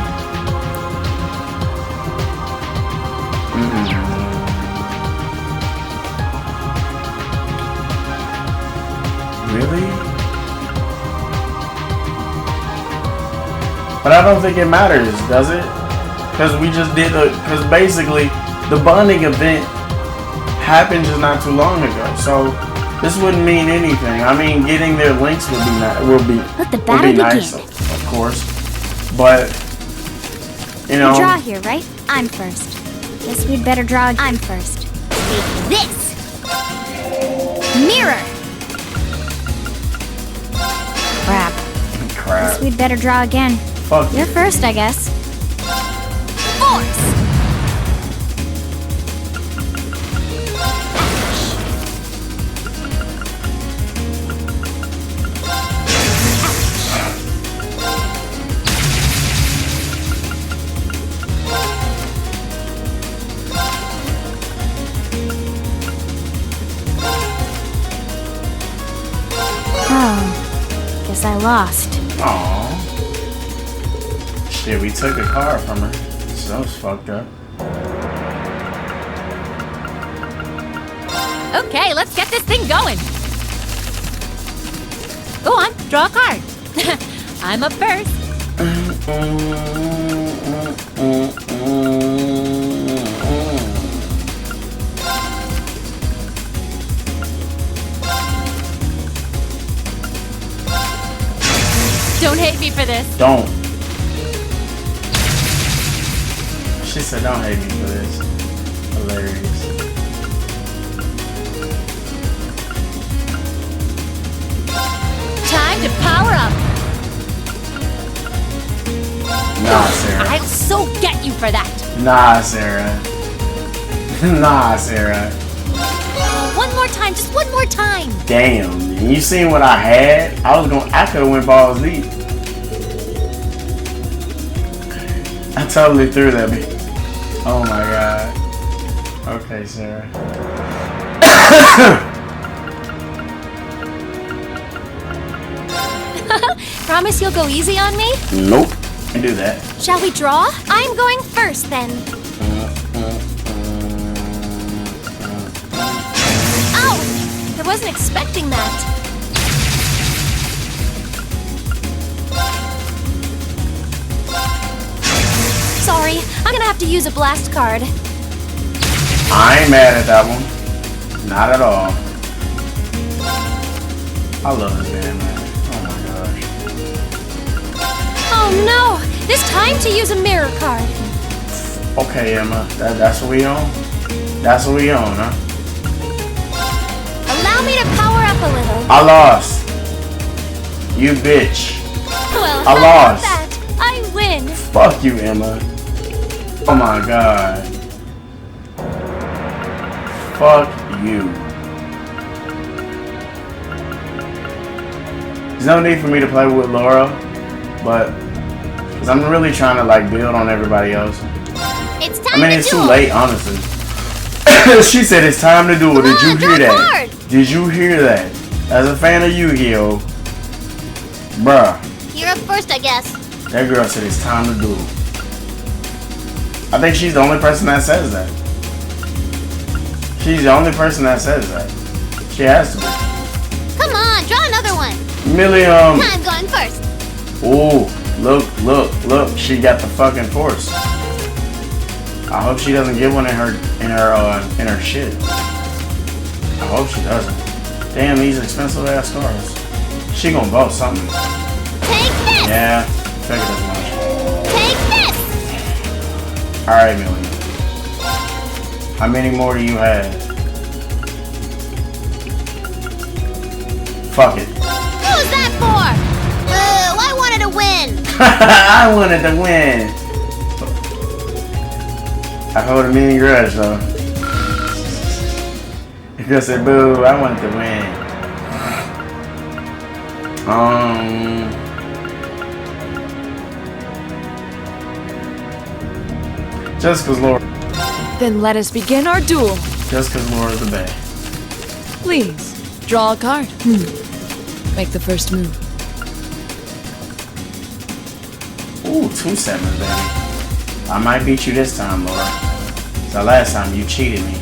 Really? But I don't think it matters, does it? Because we just did because basically the bonding event happened just not too long ago. So this wouldn't mean anything. I mean, getting their links would be Let the battle nice, begin. of course. But you know, Draw here, right? I'm first. Guess we'd better draw. I'm first. Take this. Mirror. Crap. Guess we'd better draw again. Fuck You're first, I guess. Force. Oh, guess I lost. Aww. Shit, we took a card from her. So that was fucked up. Okay, let's get this thing going. Go on, draw a card. I'm up first. Don't hate me for this. Don't. She said don't hate me for this. Hilarious. Time to power up. Nah, Sarah. I'll so get you for that. Nah, Sarah. Nah, Sarah. One more time, just one more time. Damn, man. You seen what I had? I could have went balls deep. I totally threw that bitch. Oh my god. Okay, Sarah. Promise you'll go easy on me? Nope. Can't do that. Shall we draw? I'm going first then. Ow! I wasn't expecting that. sorry. I'm gonna have to use a blast card. I ain't mad at that one. Not at all. I love this band, man. Oh my gosh. Oh no! It's time to use a mirror card. Okay, Emma. That's what we on? That's what we on, huh? Allow me to power up a little. I lost. You bitch. Well, I lost. That? I win. Fuck you, Emma. Oh my god. Fuck you. There's no need for me to play with Laura, but because I'm really trying to like build on everybody else. It's time It's too late, honestly. She said it's time to do it. Did you hear that? Hard. Did you hear that? As a fan of Yu-Gi-Oh, bruh, You're up first, I guess. that girl said it's time to do it. I think she's the only person that says that. She's the only person that says that. She has to be. Come on, draw another one. Millium. I'm going first. Ooh, look. She got the fucking force. I hope she doesn't get one in her shit. I hope she doesn't. Damn, these expensive ass cards. She gonna vote something. Take this. Yeah, figured as much. Take this. Alright, Millium. How many more do you have? Fuck it. Who's that for? I wanted to win. I wanted to win. I hold a mean grudge though. Because said, boo, I wanted to win. Just cause Laura. Then let us begin our duel. Just cause Laura's the best. Please, draw a card. Make the first move. Ooh, 2 sevens, baby. I might beat you this time, Laura. The last time you cheated me.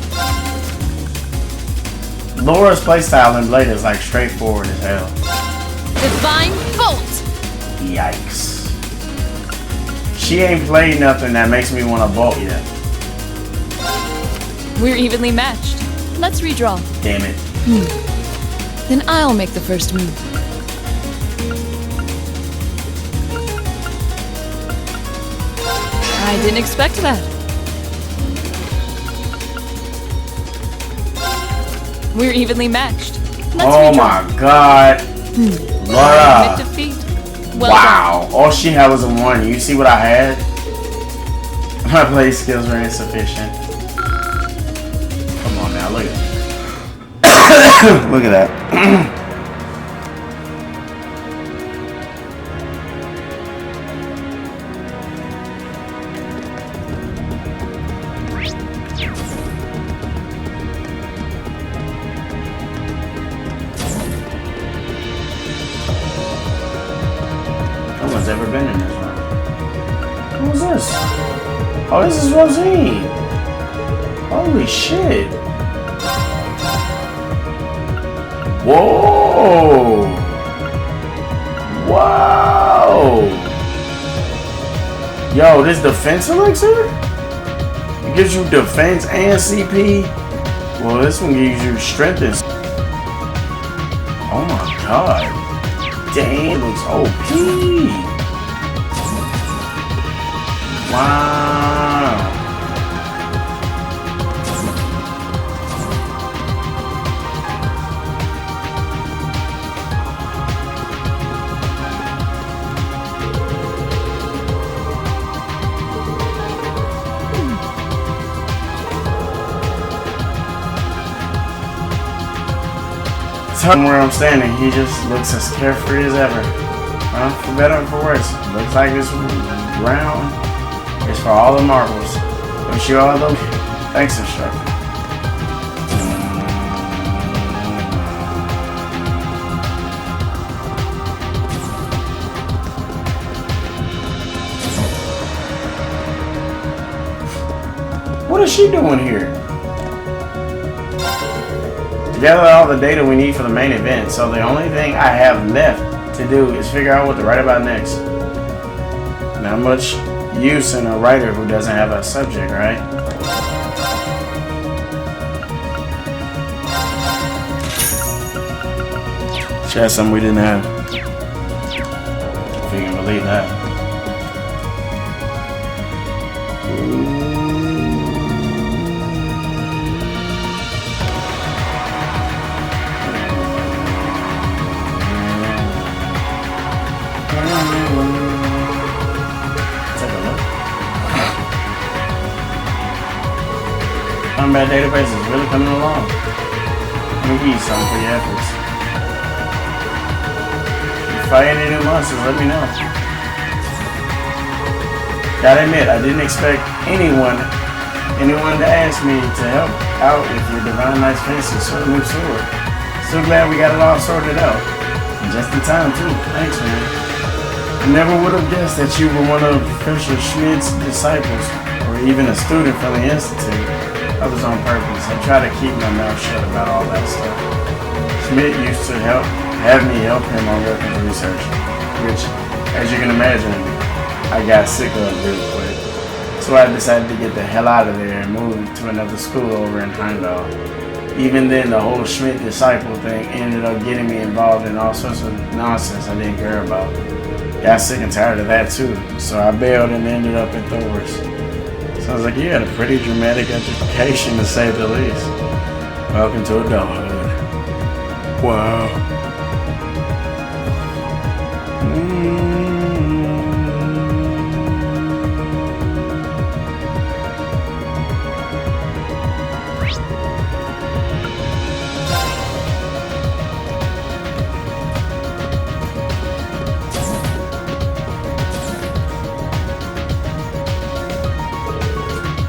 Laura's playstyle in Blade is like straightforward as hell. Divine Bolt! Yikes. She ain't played nothing that makes me want to bolt yet. We're evenly matched. Let's redraw. Damn it. Then I'll make the first move. I didn't expect that. We're evenly matched. Let's Oh redraw. my god. Laura. Defeat. Well Wow. All she had was a 1. You see what I had? My play skills were insufficient. Come on now, look at that. Look at that. No one's ever been in this one. Who's this? Oh, this is Rean. Holy shit. Whoa! Wow! Yo, this defense elixir? It gives you defense and CP? Well, this one gives you strength and... Oh my god. Damn, it looks OP. Wow. Where I'm standing, he just looks as carefree as ever. For better or for worse, looks like this round is for all the marbles. Wish you all the thanks, instructor. What is she doing here? Gather all the data we need for the main event, so the only thing I have left to do is figure out what to write about next. Not much use in a writer who doesn't have a subject, right? She had something we didn't have. If you can believe that. Combat database is really coming along. Let me give you something for your efforts. If you fight any new monsters, let me know. Gotta admit, I didn't expect anyone to ask me to help out with your Divine Knight's fancy new sword. So glad we got it all sorted out. And just in time too. Thanks, man. I never would have guessed that you were one of Professor Schmidt's disciples, or even a student from the Institute. That was on purpose. I try to keep my mouth shut about all that stuff. Schmidt used to have me help him on weapons research, which, as you can imagine, I got sick of real quick. So I decided to get the hell out of there and move to another school over in Heimdall. Even then, the whole Schmidt disciple thing ended up getting me involved in all sorts of nonsense I didn't care about. Got sick and tired of that too, so I bailed and ended up at Thors. Sounds like you had a pretty dramatic education, to say the least. Welcome to adulthood. Wow.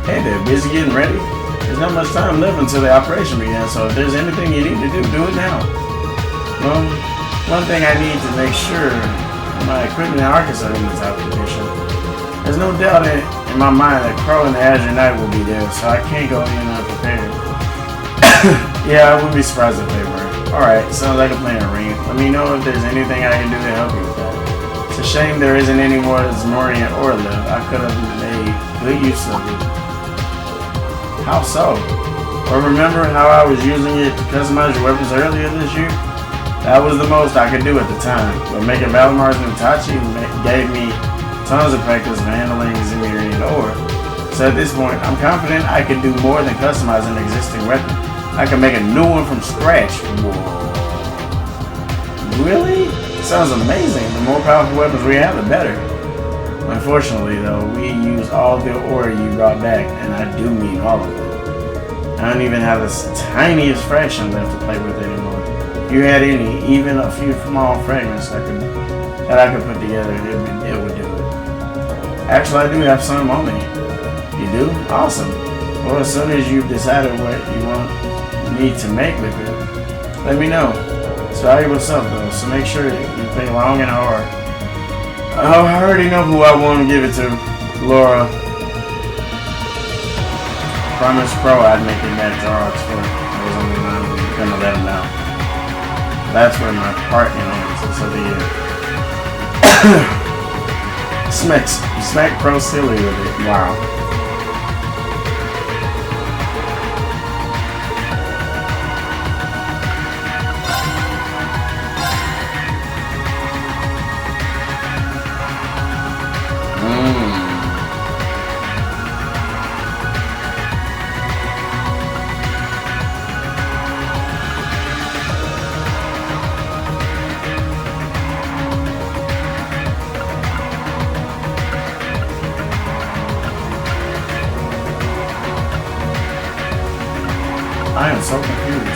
Hey there, busy getting ready? There's not much time left until the operation begins, so if there's anything you need to do it now. Well, one thing I need to make sure my equipment and Arcus are in the top condition. There's no doubt in my mind that Crow and the Azure Knight will be there, so I can't go in unprepared. Yeah, I wouldn't be surprised if they were. Alright, sounds like a plan, Rean. Let me know if there's anything I can do to help you with that. It's a shame there isn't any more Zmorian or Liv. I could have made good use of it. How so? Or remember how I was using it to customize your weapons earlier this year? That was the most I could do at the time, but making Valimar's and Itachi gave me tons of practice for handling Zmorian ore. So at this point, I'm confident I can do more than customize an existing weapon. I can make a new one from scratch. Whoa. Really? Sounds amazing. The more powerful weapons we have, the better. Unfortunately, though, we used all the ore you brought back, and I do mean all of it. I don't even have the tiniest fraction left to play with anymore. If you had any, even a few small fragments that I could put together, it would do it. Actually, I do have some on me. You do? Awesome. Well, as soon as you've decided what you need to make with it, let me know. It's valuable stuff, though, so make sure you think long and hard. Oh, I already know who I want to give it to. Laura. Promise Crow I'd make it back to Oxford. I was only 9, we couldn't let him down. That's where my partner ends, so the smack Crow silly with it. Wow. I am so confused.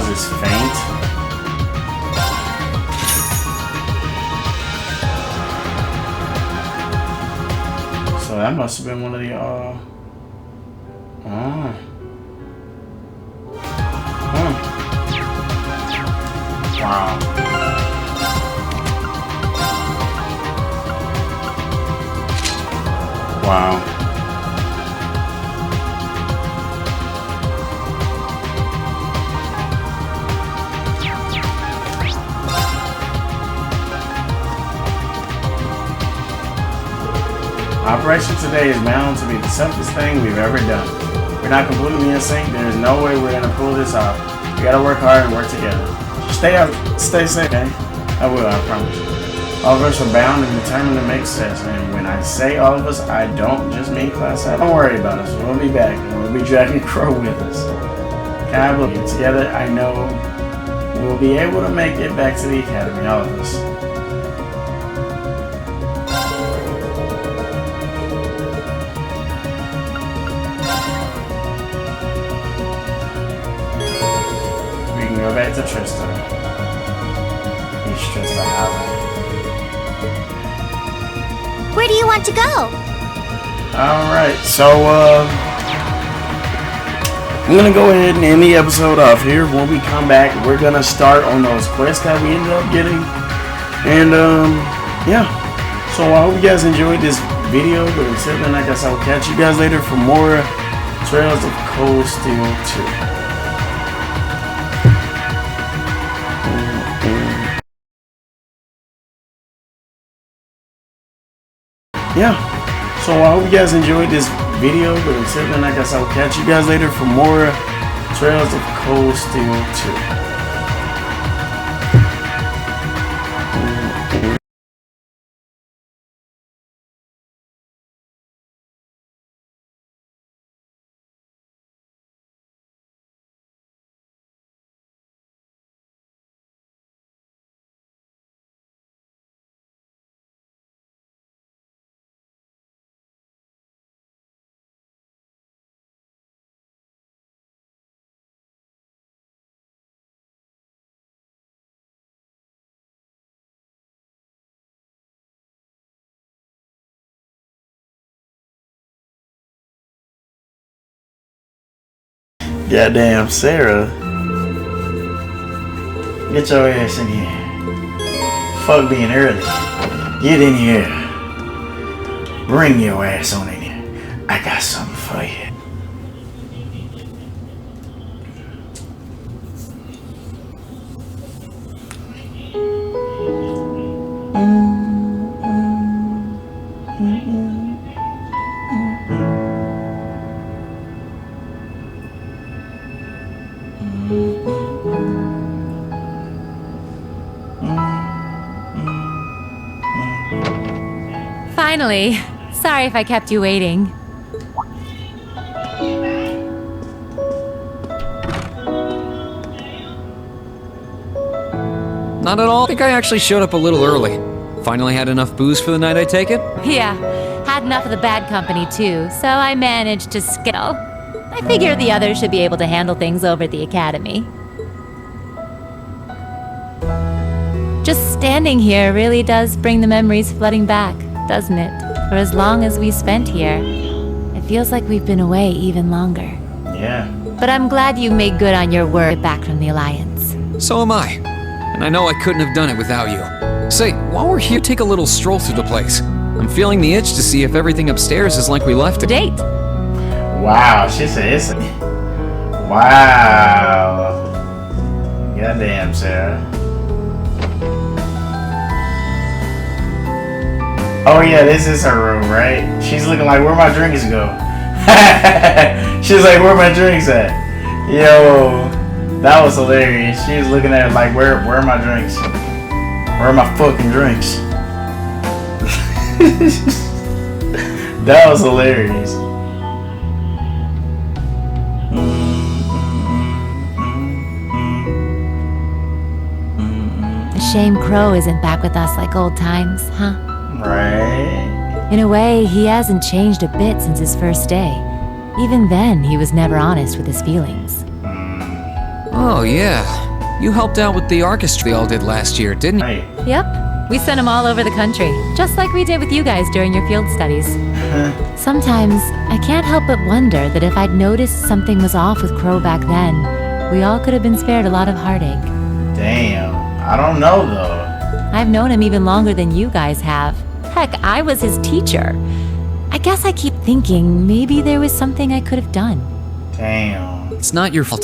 causes faint. So that must have been one of the Wow. Wow. Operation today is bound to be the simplest thing we've ever done. We're not completely in sync. There's no way we're gonna pull this off. We gotta work hard and work together. Stay safe, okay? I will, I promise. All of us are bound and determined to make success. And when I say all of us, I don't just mean class 7. Don't worry about us. We'll be back. And we'll be dragging Crow with us. Can I believe it? Together, I know we'll be able to make it back to the academy, all of us. Go back to Tristan. He's Tristan Howard. Where do you want to go? Alright, so I'm gonna go ahead and end the episode off here. When we come back, we're gonna start on those quests that we ended up getting. And yeah. So I hope you guys enjoyed this video. But until then, I guess I'll catch you guys later for more Trails of Cold Steel 2. Yeah, so I hope you guys enjoyed this video, but until then, I guess I'll catch you guys later for more Trails of Cold Steel 2. Goddamn Sara. Get your ass in here. Fuck being early. Get in here. Bring your ass on in here. I got something for you. Finally. Sorry if I kept you waiting. Not at all. I think I actually showed up a little early. Finally had enough booze for the night, I take it? Yeah, had enough of the bad company too, so I managed to skill. I figure the others should be able to handle things over at the academy. Just standing here really does bring the memories flooding back, doesn't it? For as long as we spent here, it feels like we've been away even longer. Yeah. But I'm glad you made good on your word back from the Alliance. So am I. And I know I couldn't have done it without you. Say, while we're here, take a little stroll through the place. I'm feeling the itch to see if everything upstairs is like we left it. Date. Wow, she said it's... Wow. Goddamn, Sara. Oh yeah, this is her room, right? She's looking like, where my drinks go? She's like, where my drinks at? Yo, that was hilarious. She was looking at it like, where are my drinks? Where are my fucking drinks? That was hilarious. A shame Crow isn't back with us like old times, huh? Right. In a way, he hasn't changed a bit since his first day. Even then, he was never honest with his feelings. Oh, yeah. You helped out with the orchestra they all did last year, didn't you? Hey. Yep. We sent them all over the country, just like we did with you guys during your field studies. Sometimes, I can't help but wonder that if I'd noticed something was off with Crow back then, we all could have been spared a lot of heartache. Damn. I don't know, though. I've known him even longer than you guys have. Heck, I was his teacher. I guess I keep thinking maybe there was something I could have done. Damn. It's not your fault.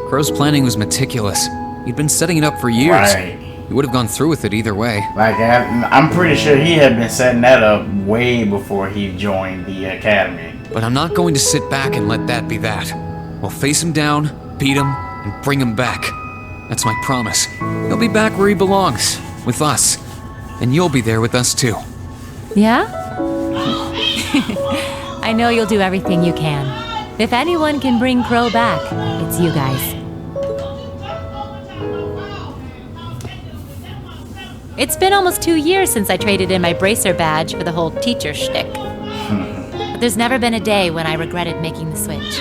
Crow's planning was meticulous. He'd been setting it up for years. Right. You would have gone through with it either way. Like, I'm pretty sure he had been setting that up way before he joined the academy. But I'm not going to sit back and let that be that. We'll face him down, beat him, and bring him back. That's my promise. He'll be back where he belongs, with us. And you'll be there with us too. Yeah? I know you'll do everything you can. If anyone can bring Crow back, it's you guys. It's been almost 2 years since I traded in my bracer badge for the whole teacher shtick. But there's never been a day when I regretted making the switch.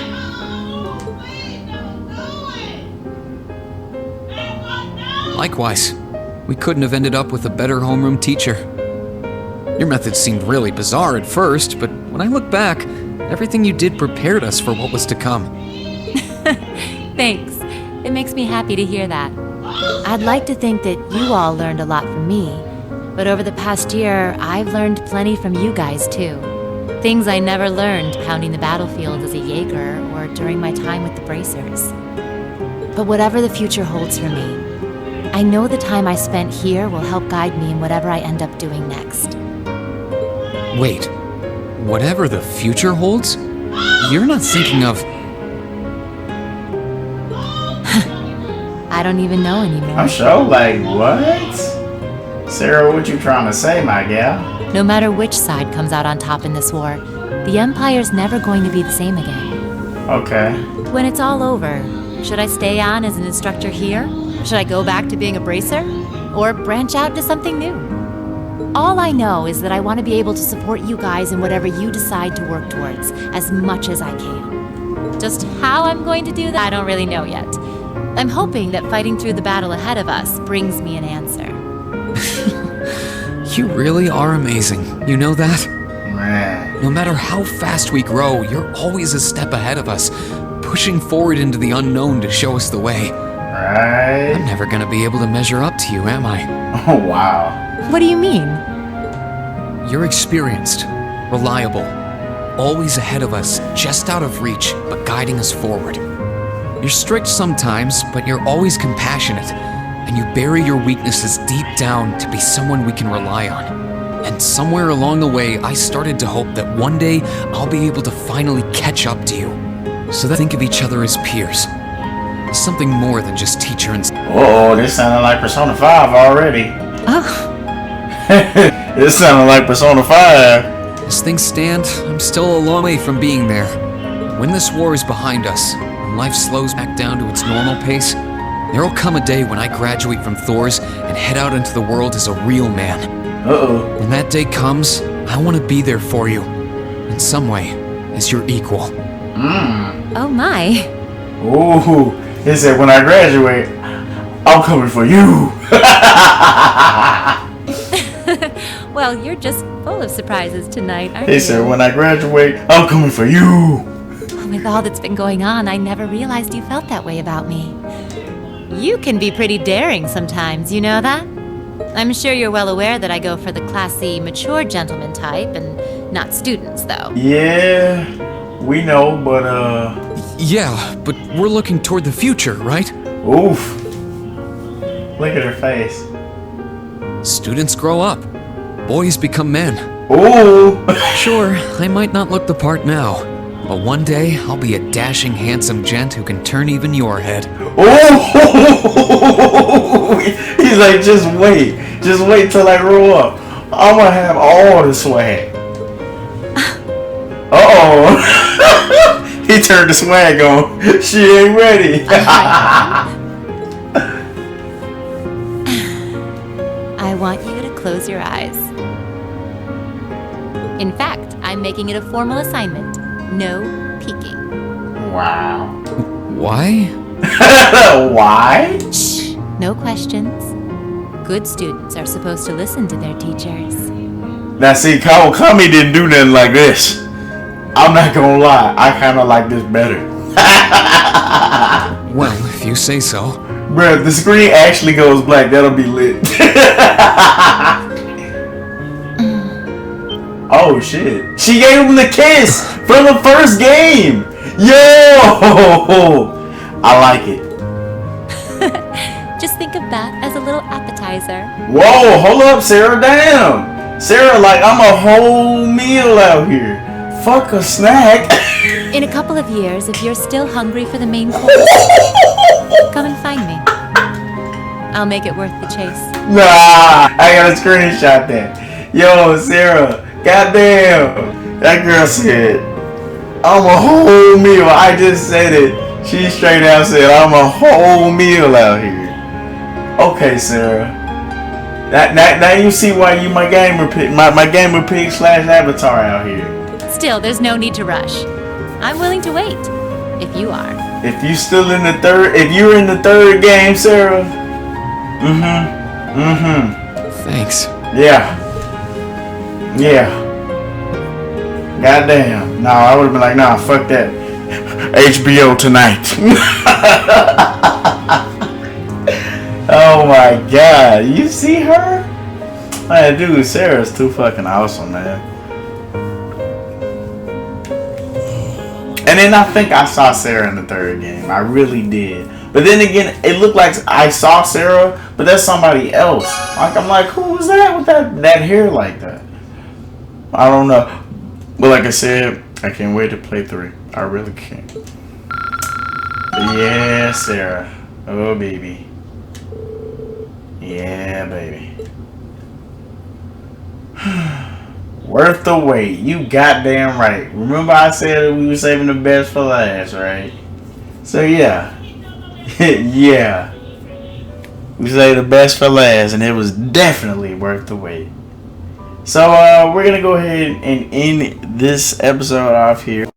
Likewise, we couldn't have ended up with a better homeroom teacher. Your methods seemed really bizarre at first, but when I look back, everything you did prepared us for what was to come. Thanks. It makes me happy to hear that. I'd like to think that you all learned a lot from me, but over the past year, I've learned plenty from you guys too. Things I never learned pounding the battlefield as a Jaeger or during my time with the bracers. But whatever the future holds for me, I know the time I spent here will help guide me in whatever I end up doing next. Wait, whatever the future holds? You're not thinking of... I don't even know anymore. I'm sure, like, what? Sarah, what you trying to say, my gal? No matter which side comes out on top in this war, the Empire's never going to be the same again. Okay. When it's all over, should I stay on as an instructor here? Should I go back to being a bracer? Or branch out to something new? All I know is that I want to be able to support you guys in whatever you decide to work towards, as much as I can. Just how I'm going to do that, I don't really know yet. I'm hoping that fighting through the battle ahead of us brings me an answer. You really are amazing. You know that? Man. No matter how fast we grow, you're always a step ahead of us, pushing forward into the unknown to show us the way. Right? I'm never gonna be able to measure up to you, am I? Oh, wow. What do you mean? You're experienced, reliable, always ahead of us, just out of reach, but guiding us forward. You're strict sometimes, but you're always compassionate, and you bury your weaknesses deep down to be someone we can rely on. And somewhere along the way, I started to hope that one day I'll be able to finally catch up to you, so that think of each other as peers. Something more than just teacher and... Oh, this sounded like Persona 5 already. Oh, This sounded like Persona 5. As things stand, I'm still a long way from being there. When this war is behind us, and life slows back down to its normal pace, there'll come a day when I graduate from Thors and head out into the world as a real man. Uh-oh. When that day comes, I want to be there for you, in some way, as your equal. oh my. Ooh. He said, when I graduate, I'm coming for you. Well, you're just full of surprises tonight, aren't you? He said, when I graduate, I'm coming for you. With all that's been going on, I never realized you felt that way about me. You can be pretty daring sometimes, you know that? I'm sure you're well aware that I go for the classy, mature gentleman type, and not students, though. Yeah, we know, but, Yeah, but we're looking toward the future, right? oof. Look at her face. Students grow up. Boys become men. Ooh. Sure, I might not look the part now, but one day I'll be a dashing, handsome gent who can turn even your head. Oh! He's like, just wait till I grow up. I'm gonna have all the swag. Uh-oh. He turned the swag on. She ain't ready. I want you to close your eyes. In fact, I'm making it a formal assignment. No peeking. Wow. Why? Why? Shh, no questions. Good students are supposed to listen to their teachers. Now see, Kami didn't do nothing like this. I'm not gonna lie, I kinda like this better. Well, if you say so. Bruh, if the screen actually goes black, that'll be lit. Oh shit. She gave him the kiss from the first game. Yo! I like it. Just think of that as a little appetizer. Whoa, hold up, Sarah, damn. Sarah, like, I'm a whole meal out here. Fuck a snack. In a couple of years, if you're still hungry for the main course, come and find me. I'll make it worth the chase. Nah, I gotta screenshot that. Yo, Sarah, goddamn. That girl said, I'm a whole meal. I just said it. She straight out said, I'm a whole meal out here. Okay, Sarah. Now you see why you my gamer pig, my gamer pig / avatar out here. Still, there's no need to rush. I'm willing to wait, if you are. If you still in the third, if you're in the third game, Sarah. Thanks. Yeah. Goddamn. No, I would have been like, nah, fuck that. HBO tonight. Oh my god. You see her? Man, dude, Sarah's too fucking awesome, man. And then I think I saw Sara in the third game. I really did. But then again, it looked like I saw Sara, but that's somebody else. Like, I'm like, who was that with that hair like that? I don't know. But like I said, I can't wait to play 3. I really can't. Yeah, Sara. Oh, baby. Yeah, baby. Worth the wait. You goddamn right. Remember I said we were saving the best for last, right? So yeah. Yeah. We saved the best for last, and it was definitely worth the wait. So we're gonna go ahead and end this episode off here.